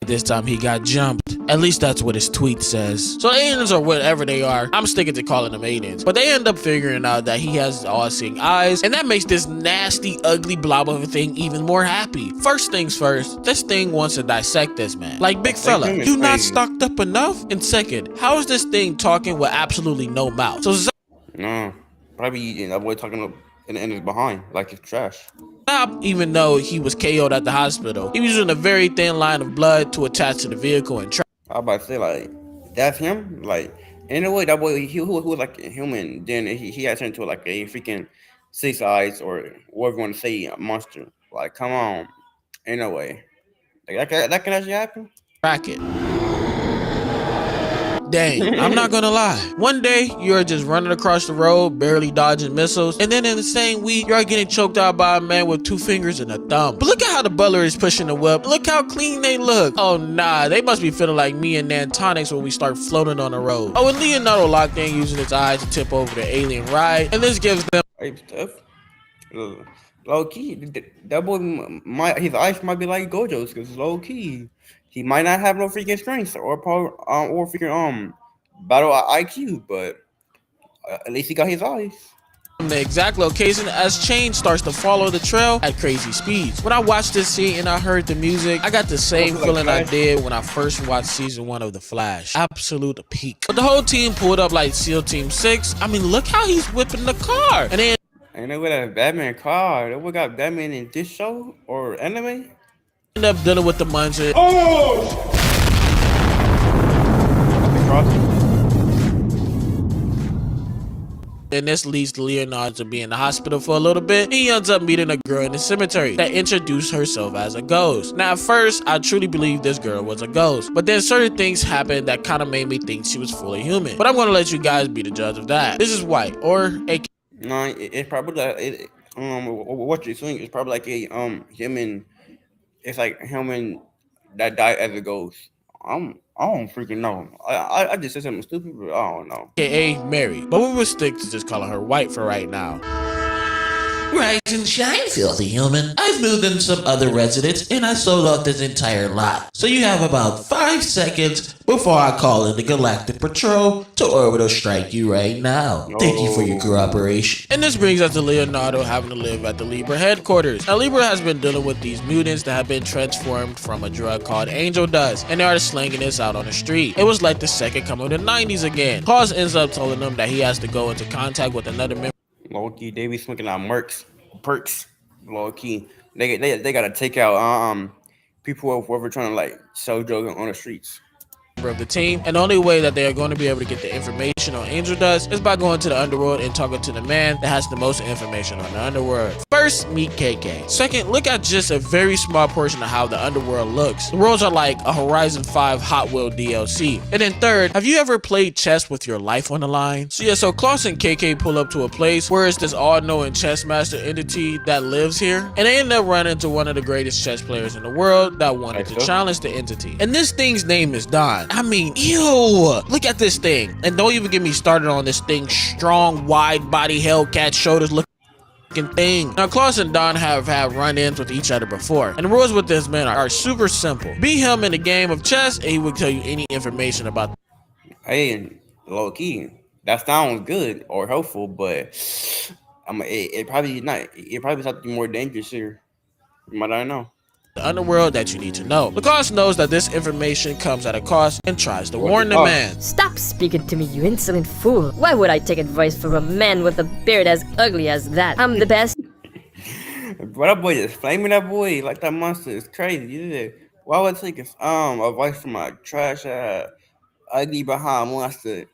G: This time he got jumped. At least that's what his tweet says. So aliens or whatever they are, I'm sticking to calling them aliens. But they end up figuring out that he has all-seeing eyes, and that makes this nasty, ugly blob of a thing even more happy. First things first, this thing wants to dissect this man. Like, big fella, you not stocked up enough? And second, how is this thing talking with absolutely no mouth? So
A: No, probably that boy talking in his behind like it's trash.
G: Zap, even though he was KO'd at the hospital, he was using a very thin line of blood to attach to the vehicle and
A: I about to say, like, that's him. Like, in a way, that boy, he was like a human. Then he had turned into like a freaking six eyes or whatever you want to say, a monster. Like, come on, in a way, like that can actually happen.
G: track it. Dang, I'm not gonna lie. One day, you're just running across the road, barely dodging missiles, and then in the same week, you're getting choked out by a man with 2 fingers and a thumb. But look at how the butler is pushing the whip. Look how clean they look. Oh nah, they must be feeling like me and Nantonics when we start floating on the road. Oh, and Leonardo locked in using his eyes to tip over the alien ride, and this gives them
A: Hey, stuff. Low key, that boy, his eyes might be like Gojo's because low key, he might not have no freaking strength or power, or freaking battle IQ, but at least he got his eyes.
G: the exact location as Chain starts to follow the trail at crazy speeds. When I watched this scene and I heard the music, I got the same feeling I did when I first watched season 1 of The Flash. Absolute peak. But the whole team pulled up like SEAL Team 6. I mean, look how he's whipping the car. And then
A: And they would have Batman car. They would got Batman in this show or anime.
G: end up dealing with the muncher. And this leads to Leonardo to be in the hospital for a little bit. He ends up meeting a girl in the cemetery that introduced herself as a ghost. Now at first, I truly believed this girl was a ghost. But then certain things happened that kind of made me think she was fully human. But I'm going to let you guys be the judge of that. This is White, or a
A: No, it's probably like what you're saying is probably like a human. It's like a human that died as a ghost. I don't freaking know. I just said something stupid, but I don't know.
G: AKA Mary. But we will stick to just calling her White for right now.
D: Rise and shine, filthy human. I've moved in some other residents and I sold off this entire lot. So you have about 5 seconds before I call in the Galactic Patrol to orbital strike you right now. Thank you for your cooperation.
G: And this brings us to Leonardo having to live at the Libra headquarters. Now Libra has been dealing with these mutants that have been transformed from a drug called Angel Dust, and they are slinging this out on the street. It was like the second coming of the 90s again. Claus ends up telling them that he has to go into contact with another member.
A: Low key, they be smoking out perks. Low key, they gotta take out people who are trying to like sell drugs on the streets
G: Of the team, and the only way that they are going to be able to get the information on Angel Dust is by going to the underworld and talking to the man that has the most information on the underworld. First, meet KK. Second, look at just a very small portion of how the underworld looks. The worlds are like a Horizon 5 Hot Wheel DLC. And then third, have you ever played chess with your life on the line? So yeah, so Klaus and KK pull up to a place where it's this all-knowing chess master entity that lives here, and they end up running into one of the greatest chess players in the world that wanted to challenge the entity. And this thing's name is Don. I mean, ew, look at this thing. And don't even get me started on this thing, strong, wide body, Hellcat shoulders looking thing. Now, Klaus and Don have had run-ins with each other before, and the rules with this man are super simple. Beat him in a game of chess, and he will tell you any information about.
A: Hey, low key, That sounds good or helpful, but it probably not. It probably something more dangerous here. You might not know.
G: The underworld that you need to know. The Claws knows that this information comes at a cost and tries to
A: What the
G: warn the
A: cost?
G: man.
I: Stop speaking to me, you insolent fool. Why would I take advice from a man with a beard as ugly as that? I'm the best.
A: But that boy is flaming that boy like that monster is crazy. Yeah. Why would I take advice from a trash ugly behind monster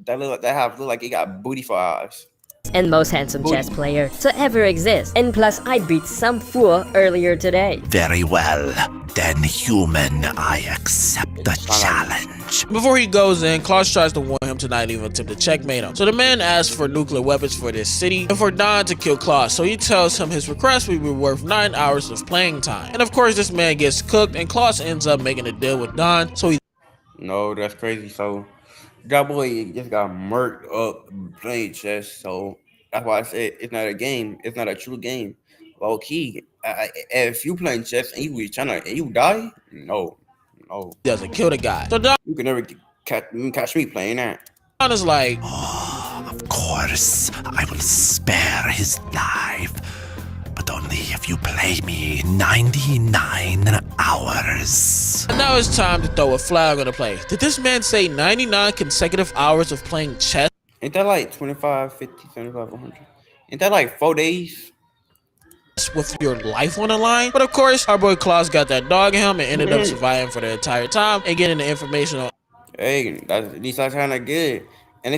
A: that look like he got booty for eyes?
I: And most handsome chess player to ever exist. And plus, I beat some fool earlier today.
E: Very well. Then, human, I accept the challenge.
G: Before he goes in, Claus tries to warn him to not even attempt to checkmate him. So the man asks for nuclear weapons for this city and for Don to kill Claus. So he tells him his request will be worth 9 hours of playing time. And of course, this man gets cooked and Claus ends up making a deal with Don. So he
A: No, that's crazy. So that boy just got murked up playing chess. So that's why I said it's not a game. It's not a true game. Low key. If you playing chess and you die, no,
G: doesn't kill the guy. So Don
A: you can never catch me playing that.
G: is like,
E: Of course, I will spare his life. But only if you play me 99 hours.
G: and now it's time to throw a flag on the play. Did this man say 99 consecutive hours of playing chess?
A: Ain't that like 25, 50, 75, 100? Ain't that like 4 days?
G: With your life on the line? But of course, our boy Claus got that dog in him and ended up surviving for the entire time and getting the information on
A: Hey, at least that's kind of good. And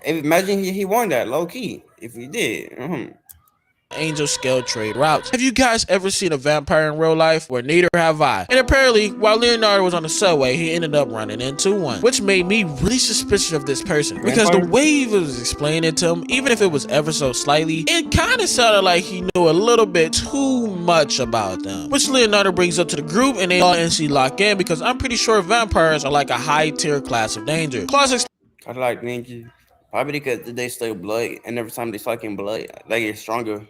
A: imagine he won that low key. If he did,
G: angel scale trade routes. Have you guys ever seen a vampire in real life? Well, neither have I. And apparently, while Leonardo was on the subway, he ended up running into one, which made me really suspicious of this person because the way he was explaining it to him, even if it was ever so slightly, it kind of sounded like he knew a little bit too much about them. Which Leonardo brings up to the group and they all instantly lock in because I'm pretty sure vampires are like a high tier class of danger. Claus
A: I like ninja. Probably because they steal blood, and every time they suck in blood, they get stronger.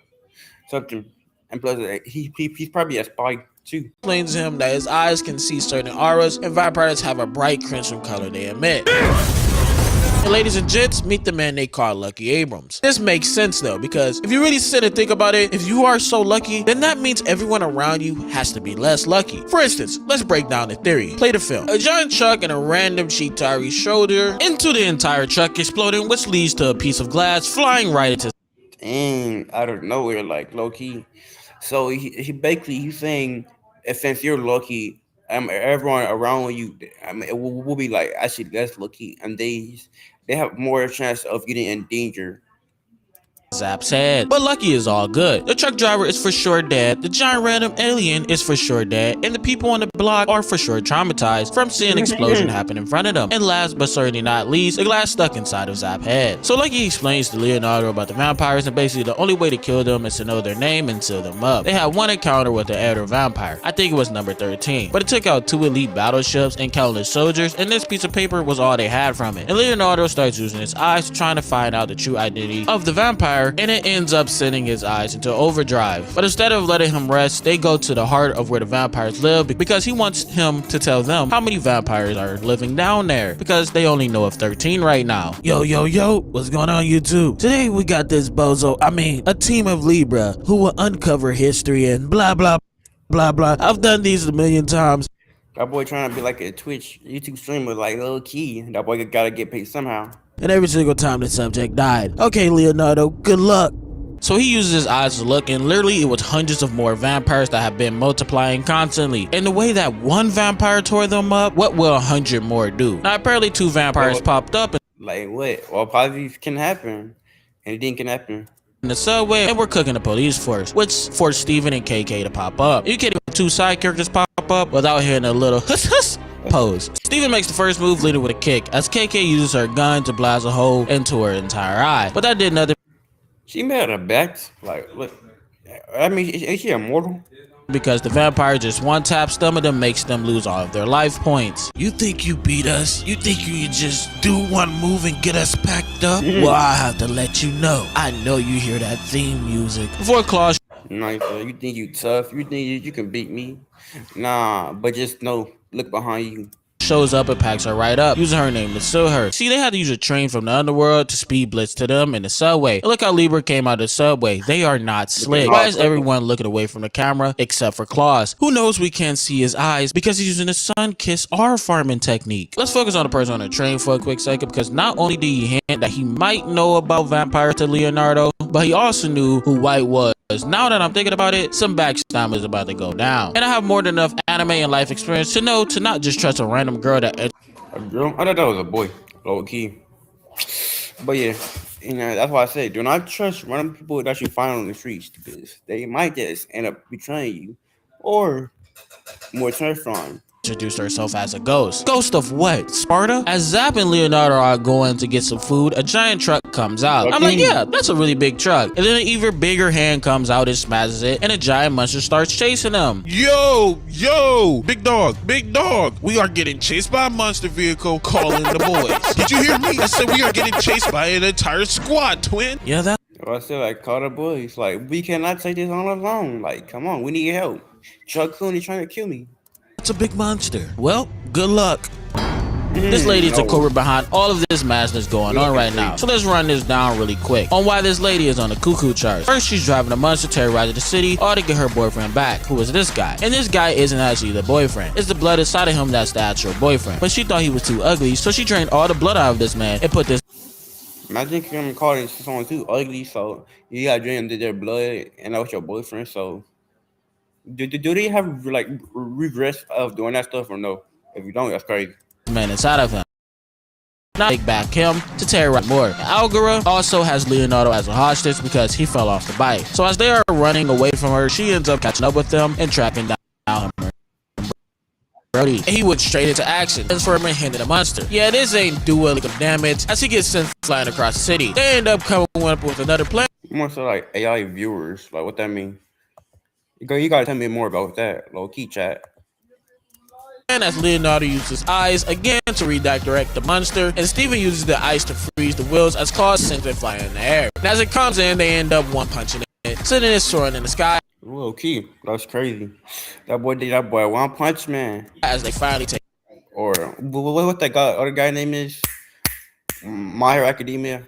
A: Something, and plus he's probably a spy too.
G: explains to him that his eyes can see certain auras and vampires have a bright crimson color they emit. And ladies and gents, meet the man they call Lucky Abrams. This makes sense though, because if you really sit and think about it, if you are so lucky, then that means everyone around you has to be less lucky. For instance, let's break down the theory. Play the film. A giant truck and a random sheet tire shoulder into the entire truck exploding, which leads to a piece of glass flying right into
A: And out of nowhere, like low key. So he basically he's saying, since you're lucky, everyone around you, it will be like actually less lucky, and they have more chance of getting in danger.
G: Zap's head. But Lucky is all good. The truck driver is for sure dead, the giant random alien is for sure dead, and the people on the block are for sure traumatized from seeing an explosion happen in front of them. And last but certainly not least, the glass stuck inside of Zap's head. So Lucky explains to Leonardo about the vampires, and basically the only way to kill them is to know their name and seal them up. They had one encounter with the elder vampire. I think it was number 13. But it took out 2 elite battleships and countless soldiers, and this piece of paper was all they had from it. And Leonardo starts using his eyes trying to find out the true identity of the vampire, and it ends up sending his eyes into overdrive. But instead of letting him rest, they go to the heart of where the vampires live because he wants him to tell them how many vampires are living down there, because they only know of 13 right now. Yo, what's going on YouTube? Today we got this a team of Libra who will uncover history and blah blah blah blah. I've done these a million times.
A: That boy trying to be like a Twitch YouTube streamer, like low key. That boy gotta get paid somehow.
G: And every single time the subject died. Okay, Leonardo, good luck. So he uses his eyes to look, and literally it was hundreds of more vampires that have been multiplying constantly. And the way that one vampire tore them up, what will 100 more do? Now apparently 2 vampires popped up
A: Like what? Well, probably can happen, and it didn't can happen.
G: in the subway and we're cooking the police force, which forced Steven and KK to pop up. You can't even 2 side characters pop up without hearing a little pose. Steven makes the first move, leading with a kick, as KK uses her gun to blast a hole into her entire eye. But that did nothing
A: She made a bet. Like what? I mean, is she immortal?
G: because the vampire just one tap some of them makes them lose all of their life points. You think you beat us? You think you can just do one move and get us packed up? Well, I have to let you know. I know you hear that theme music. Before Claus
A: Nice. You think you tough? You think you can beat me? Nah, but just know, look behind you.
G: shows up and packs her right up, using her name to sue her. See, they had to use a train from the underworld to speed blitz to them in the subway. And look how Libra came out of the subway. They are not slick. Why is everyone looking away from the camera except for Claus? Who knows we can't see his eyes because he's using a sun-kissed R farming technique. Let's focus on the person on the train for a quick second, because not only did he hint that he might know about vampires to Leonardo, but he also knew who White was. Now that I'm thinking about it, some backstabbing is about to go down. And I have more than enough anime and life experience to know to not just trust a random girl that...
A: A girl? I thought that was a boy, low key. But yeah, that's why I say do not trust random people that you find on the streets, because they might just end up betraying you, or more terrifying,
G: introduced herself as a ghost. Ghost of what? Sparta? As Zap and Leonardo are going to get some food, a giant truck comes out. I'm like, yeah, that's a really big truck. And then an even bigger hand comes out and smashes it, and a giant monster starts chasing them.
H: Yo, big dog, we are getting chased by a monster vehicle, calling the boys. Did you hear me? I said we are getting chased by an entire squad, twin.
G: Yeah, that.
A: I said, like, call the boys. Like, we cannot take this on alone. Like, come on, we need help. Chuck Cooney trying to kill me.
G: It's a big monster. Well, good luck. This lady is the culprit behind all of this madness going on right now. So let's run this down really quick on why this lady is on the cuckoo chart. First, she's driving a monster terrorizing the city, all to get her boyfriend back, who is this guy. And this guy isn't actually the boyfriend. It's the blood inside of him that's the actual boyfriend. But she thought he was too ugly, so she drained all the blood out of this man and put this...
A: Imagine him calling someone too ugly, so you got drained their blood, and that was your boyfriend, so... Do they have like regrets of doing that stuff or no? If you don't, that's crazy.
G: Man inside of him. Now take back him to terrorize more. Algora also has Leonardo as a hostage because he fell off the bike. So as they are running away from her, she ends up catching up with them and tracking down him. Brody. He went straight into action, transforming him into a monster. Yeah, this ain't doing like damage as he gets sent flying across the city. They end up coming up with another plan.
A: More so like AI viewers, like what that mean? You gotta tell me more about that, low key chat.
G: And as Leonardo uses his eyes again to redirect the monster, and Steven uses the ice to freeze the wheels as Claus sends it flying in the air. And as it comes in, they end up one punching it, sending it soaring in the sky.
A: Low key, that's crazy. That boy one punch man.
G: As they finally take.
A: Or what that guy, other guy name is? My Hero Academia.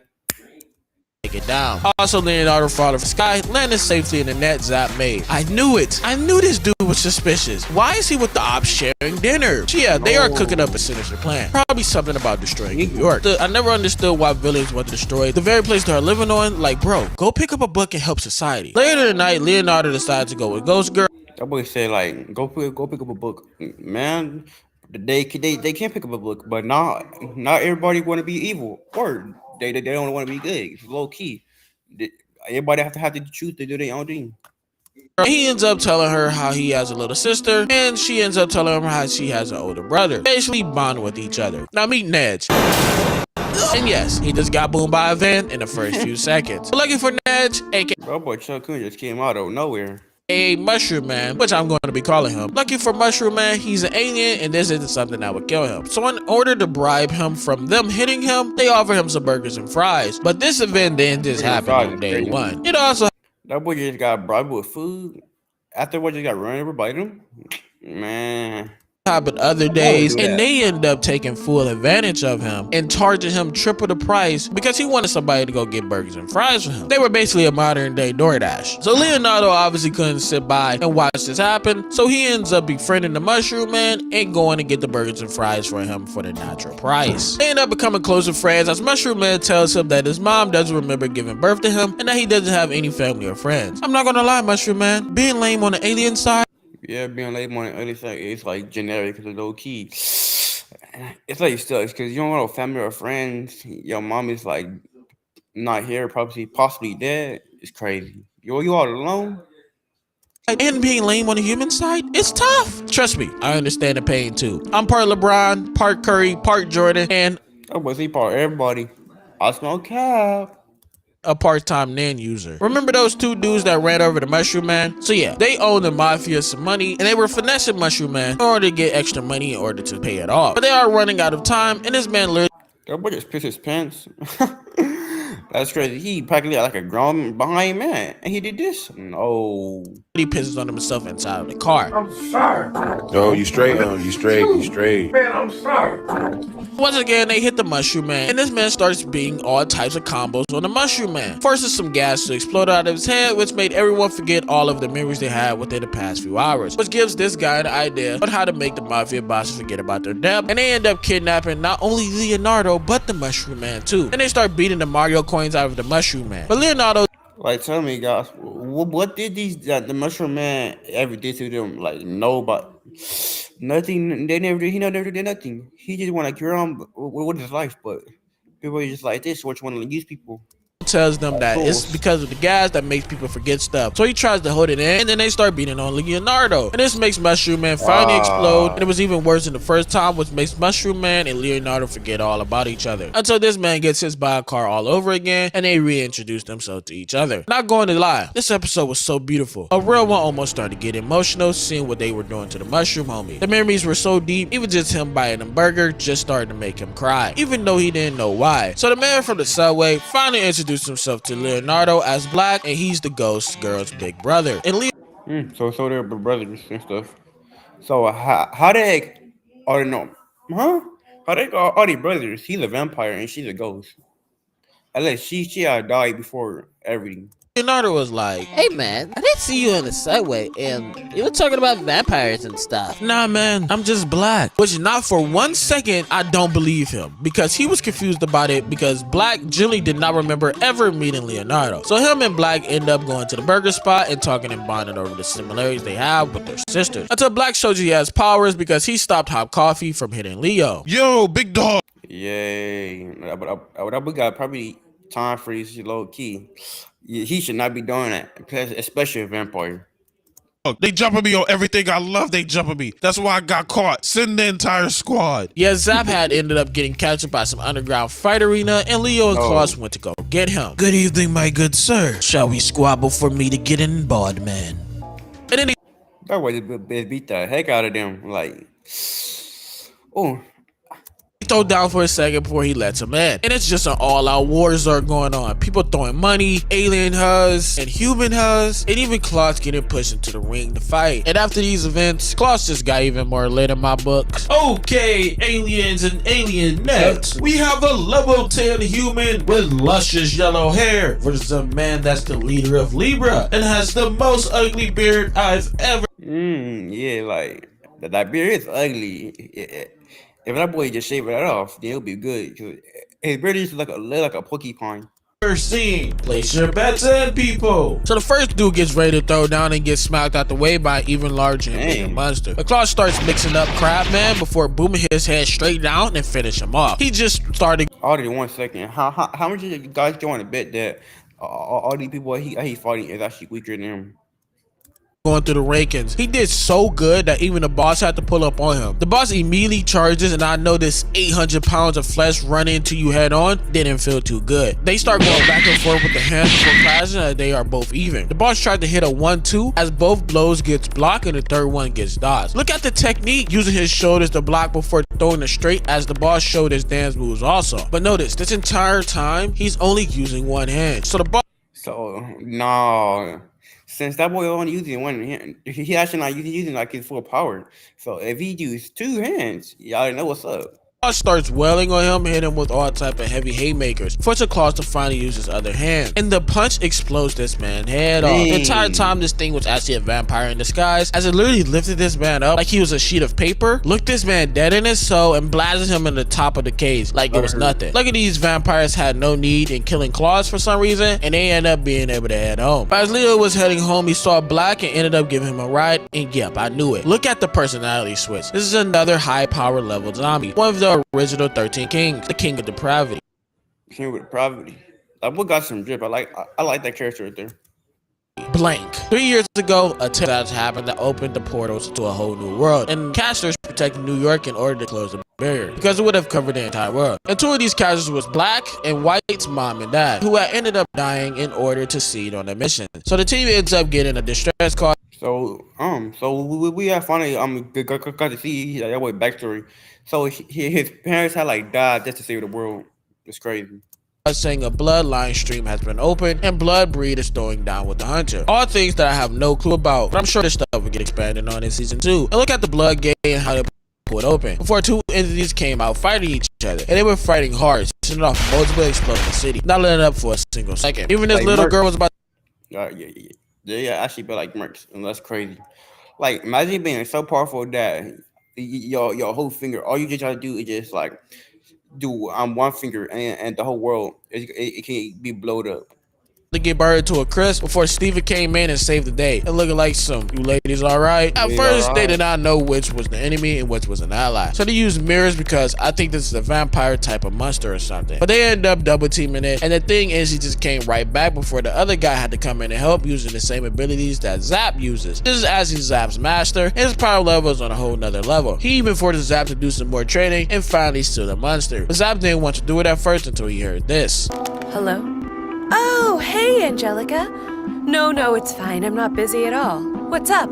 G: Take it down. Also, Leonardo falling from the sky, landing safely in the net Zap made. I knew it. I knew this dude was suspicious. Why is he with the ops sharing dinner? So yeah, they are cooking up a sinister plan. Probably something about destroying New York. I never understood why villains want to destroy the very place they're living on. Like, bro, go pick up a book and help society. Later in the night, Leonardo decides to go with Ghost Girl.
A: That boy said like, go pick up a book, man. They can't pick up a book, but not everybody want to be evil, or they don't want to be good. It's low key. Everybody have to choose to do their own thing.
G: He ends up telling her how he has a little sister, and she ends up telling him how she has an older brother. Basically bond with each other. Now meet Nedge. And yes, he just got boomed by a van in the first few seconds. Lucky for Nedge, aka
A: Bro, boy Chuck Coon just came out of nowhere.
G: a Mushroom Man, which I'm going to be calling him. Lucky for Mushroom Man, he's an alien, and this isn't something that would kill him. So in order to bribe him from them hitting him, they offer him some burgers and fries. But this event didn't just happen on day one. It also...
A: That boy just got bribed with food. Afterwards, just got run over by them. Man.
G: Happened other days, and they end up taking full advantage of him and charging him triple the price because he wanted somebody to go get burgers and fries for him. They were basically a modern day DoorDash. So Leonardo obviously couldn't sit by and watch this happen, so he ends up befriending the Mushroom Man and going to get the burgers and fries for him for the natural price. They end up becoming closer friends as Mushroom Man tells him that his mom doesn't remember giving birth to him and that he doesn't have any family or friends. I'm not gonna lie, Mushroom Man, being lame on the alien side,
A: yeah, being late on the other side, it's like generic because it's low key. It's like sucks because you don't have no family or friends. Your mom is like not here, possibly dead. It's crazy. You all alone.
G: and being lame on the human side, it's tough. Trust me, I understand the pain too. I'm part LeBron, part Curry, part Jordan, and
A: I was he part everybody. I smoke cap.
G: A part-time NAN user. Remember those two dudes that ran over the Mushroom Man? So yeah, they owe the Mafia some money, and they were finessing Mushroom Man in order to get extra money in order to pay it off. But they are running out of time, and this man literally...
A: That boy just pissed his pants. That's crazy. He practically like a grown behind man, and he did this. No.
G: He pisses on himself inside of the car.
J: Yo, you straight, you straight.
G: Once again, they hit the Mushroom Man, and this man starts beating all types of combos on the Mushroom Man. Forces some gas to explode out of his head, which made everyone forget all of the memories they had within the past few hours, which gives this guy an idea on how to make the mafia bosses forget about their debt, and they end up kidnapping not only Leonardo, but the Mushroom Man too. And they start beating the Mario coins out of the Mushroom Man. But Leonardo,
A: Like, tell me, guys, what did the Mushroom Man ever did to them? Like, no, but nothing. They never did. He never did nothing. He just want to carry on with his life. But people are just like this, which want to use people.
G: tells them that it's
A: Fools.
G: because of the gas that makes people forget stuff. So he tries to hold it in, and then they start beating on Leonardo. And this makes Mushroom Man finally explode, and it was even worse than the first time, which makes Mushroom Man and Leonardo forget all about each other. Until this man gets hit by a car all over again, and they reintroduce themselves to each other. Not going to lie, this episode was so beautiful. A real one almost started to get emotional seeing what they were doing to the Mushroom Homie. The memories were so deep, even just him buying a burger just started to make him cry, even though he didn't know why. So the man from the subway finally introduced himself to Leonardo as Black, and he's the ghost girl's big brother. And
A: So they're brothers and stuff. So how they or no, huh? How they are they brothers? He's a vampire and she's a ghost. Unless she died before everything.
G: Leonardo was like,
K: Hey man, I did see you in the subway and you were talking about vampires and stuff.
G: nah man, I'm just Black. Which not for 1 second I don't believe him, because he was confused about it, because Black generally did not remember ever meeting Leonardo. So him and Black end up going to the burger spot and talking and bonding over the similarities they have with their sisters. Until Black shows you he has powers because he stopped Hot Coffee from hitting Leo.
H: Yo, big dog.
A: Yay! But we got probably time for this low key. Yeah, he should not be doing that, because especially a vampire.
H: They jumping me on everything I love. They jumping me. That's why I got caught. Send the entire squad.
G: Yeah, Zap had ended up getting captured by some underground fight arena, and Leo and Claus went to go get him.
D: Good evening, my good sir. Shall we squabble for me to get in board, man?
G: And then he
A: That way they beat the heck out of them. Like, oh,
G: throw down for a second before he lets him in. And it's just an all-out war zone going on. People throwing money, alien hus, and human hus, and even Klaus getting pushed into the ring to fight. And after these events, Klaus just got even more lit in my books.
D: Okay, aliens and alien nets. We have a level 10 human with luscious yellow hair versus a man that's the leader of Libra and has the most ugly beard I've ever.
A: yeah, like that beard is ugly. If that boy just shaved that off, then it'll be good. 'Cause his beard is like a porcupine.
D: Seen. Place your bets in, people.
G: So the first dude gets ready to throw down and gets smacked out the way by an even larger and bigger
A: Dang.
G: monster. But Klaus starts mixing up Crabman before booming his head straight down and finish him off. He just started
A: Hold on 1 second. How much of you guys going to bet that all these people he's fighting is actually weaker than him?
G: going through the rankings. He did so good that even the boss had to pull up on him. The boss immediately charges, and I know this 800 pounds of flesh running into you head on didn't feel too good. They start going back and forth with the hands before clashing, and they are both even. The boss tried to hit a 1-2 as both blows gets blocked and the third one gets dodged. Look at the technique, using his shoulders to block before throwing it straight, as the boss showed his dance moves also. But notice, this entire time, he's only using one hand. So the boss
A: No. Since that boy only using one hand, he actually not using like his full power. So if he used two hands, y'all already know what's up.
G: boss starts wailing on him, hitting him with all type of heavy haymakers, forcing Claus to finally use his other hand. And the punch explodes this man's head off. The entire time this thing was actually a vampire in disguise, as it literally lifted this man up like he was a sheet of paper, looked this man dead in his soul, and blasted him in the top of the cage like it was nothing. Look at these vampires had no need in killing Claus for some reason, and they end up being able to head home. But as Leo was heading home, he saw Black and ended up giving him a ride, and yep, I knew it. Look at the personality switch. This is another high power level zombie, one of the original 13 kings, the king of depravity.
A: King with depravity. That boy got some drip. I like that character right there.
G: Blank. 3 years ago, a terrorist happened that opened the portals to a whole new world, and casters protected New York in order to close the barrier, because it would have covered the entire world. And two of these casters was Black and White's mom and dad, who had ended up dying in order to succeed on their mission. So the team ends up getting a distress call.
A: So we have finally got to see that boy backstory. So his parents had like died just to save the world. It's crazy.
G: saying a bloodline stream has been opened and blood breed is throwing down with the hunter. All things that I have no clue about, but I'm sure this stuff will get expanded on in season 2. And look at the blood gate and how they pull it open. Before two entities came out fighting each other, and they were fighting hard, setting off multiple explosions in the city, not letting up for a single second. Even this
A: Like
G: little
A: Merc.
G: girl was about
A: Yeah, actually, but like Mercs, and that's crazy. Like, imagine being so powerful that your whole finger, all you just gotta do is just like do one finger, and the whole world it can be blowed up.
G: to get burned to a crisp before Steven came in and saved the day. And looking like some, you ladies alright? At first, they did not know which was the enemy and which was an ally. So they used mirrors because I think this is a vampire type of monster or something. But they ended up double teaming it. And the thing is, he just came right back before the other guy had to come in and help using the same abilities that Zap uses. This is as he's Zap's master. His power level is on a whole nother level. He even forced Zap to do some more training and finally steal the monster. But Zap didn't want to do it at first until he heard this.
L: Hello? Oh, hey, Angelica. No, it's fine. I'm not busy at all. What's up?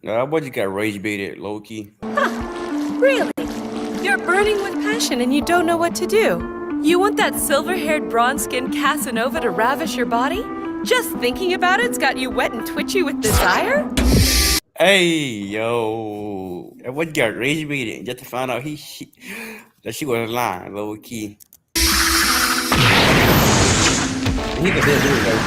A: That boy just got rage baited, low key.
L: Really? You're burning with passion and you don't know what to do. You want that silver-haired, bronze-skinned Casanova to ravish your body? Just thinking about it's got you wet and twitchy with desire?
A: Hey, yo. That boy got rage baited just to find out that she was lying, low key. He could do it, though.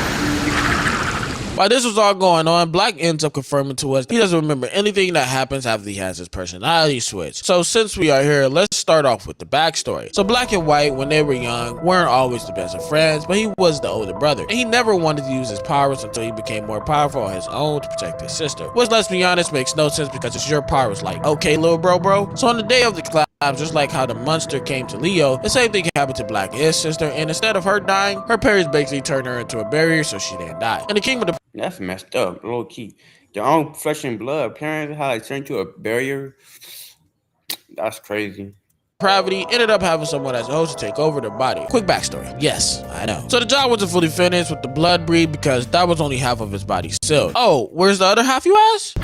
G: While this was all going on, Black ends up confirming to us he doesn't remember anything that happens after he has his personality switch. So since we are here, let's start off with the backstory. So Black and White, when they were young, weren't always the best of friends, but he was the older brother. And he never wanted to use his powers until he became more powerful on his own to protect his sister. Which, let's be honest, makes no sense because it's your powers. Like, okay, little bro. So on the day of the collapse, just like how the monster came to Leo, the same thing happened to Black and his sister, and instead of her dying, her parents basically turned her into a barrier so she didn't die. And the king of the
A: That's messed up, low key. Their own flesh and blood, parents, how they turn to a barrier. That's crazy.
G: Pravity ended up having someone as a host to take over their body. Quick backstory. Yes, I know. So the job wasn't fully finished with the blood breed because that was only half of his body sealed. Oh, where's the other half, you ask?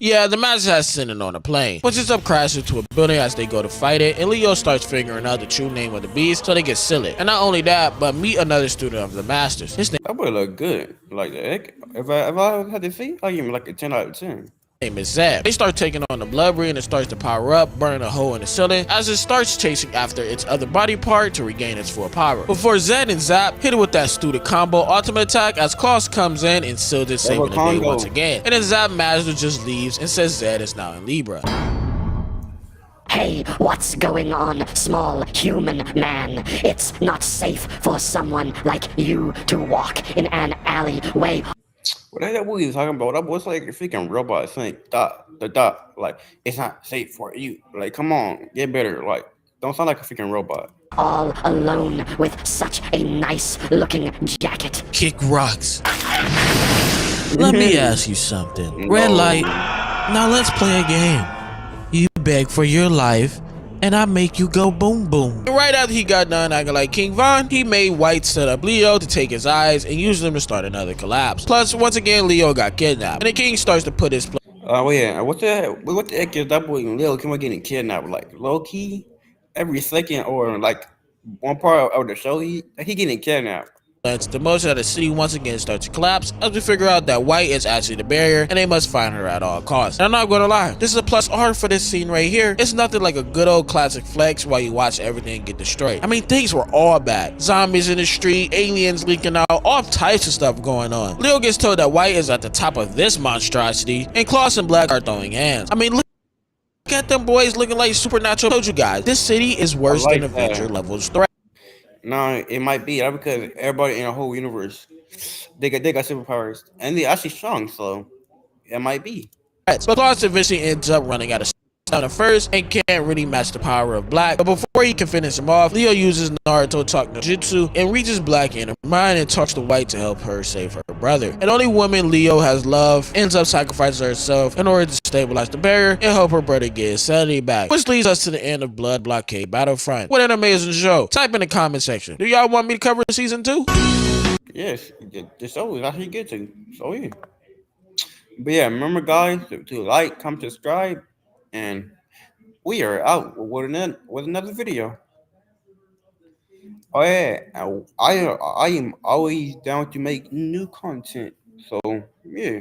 G: Yeah, the master has sitting on a plane, which ends up crashing to a building as they go to fight it, and Leo starts figuring out the true name of the beast so they can seal it. And not only that, but meet another student of the master's. His
A: That boy look good. Like, heck, if I had to see, I give him like a 10 out of 10.
G: name is Zeb. They start taking on the blood breed and it starts to power up, burning a hole in the ceiling as it starts chasing after its other body part to regain its full power. Before Zed and Zap hit it with that student combo ultimate attack as Klaus comes in and seals it, saving the day once again. And then Zap Master just leaves and says Zed is now in Libra.
M: Hey, what's going on, small human man? It's not safe for someone like you to walk in an alleyway.
A: What that boy was talking about? That boy's like a freaking robot saying dot. Like, it's not safe for you. Like, come on, get better. Like, don't sound like a freaking robot.
M: All alone with such a nice looking jacket.
G: Kick rocks. Let me ask you something. Red light. Now let's play a game. You beg for your life, and I make you go boom boom. Right after he got done acting like King Von, he made White set up Leo to take his eyes and use them to start another collapse. Plus, once again, Leo got kidnapped, and the king starts to put his
A: Oh yeah, what the heck is that boy and Leo come getting kidnapped? Like, low key, every second or like one part of the show, he getting kidnapped.
G: The motion of the city once again starts to collapse as we figure out that White is actually the barrier and they must find her at all costs. And I'm not gonna lie, this is a plus R for this scene right here. It's nothing like a good old classic flex while you watch everything get destroyed. I mean, things were all bad. Zombies in the street, aliens leaking out, all types of stuff going on. Leo gets told that White is at the top of this monstrosity and Klaus and Black are throwing hands. I mean, look at them boys looking like supernatural. I told you guys, this city is worse than Avenger levels threat.
A: No, it might be that because everybody in the whole universe, they got superpowers and they're actually strong, so it might be.
G: But Klaus eventually ends up running out of stamina first and can't really match the power of Black. But before he can finish him off, Leo uses Naruto talk no jutsu and reaches Black in her mind and talks to White to help her save her brother. And only woman Leo has love ends up sacrificing herself in order to stabilize the barrier and help her brother get his sanity back. Which leads us to the end of Blood Blockade Battlefront. What an amazing show. Type in the comment section. Do y'all want me to cover season 2?
A: Yes, the show is actually good to. So yeah. But yeah, remember guys to like, comment, subscribe, and we are out with another video. Oh yeah, I am always down to make new content. So yeah.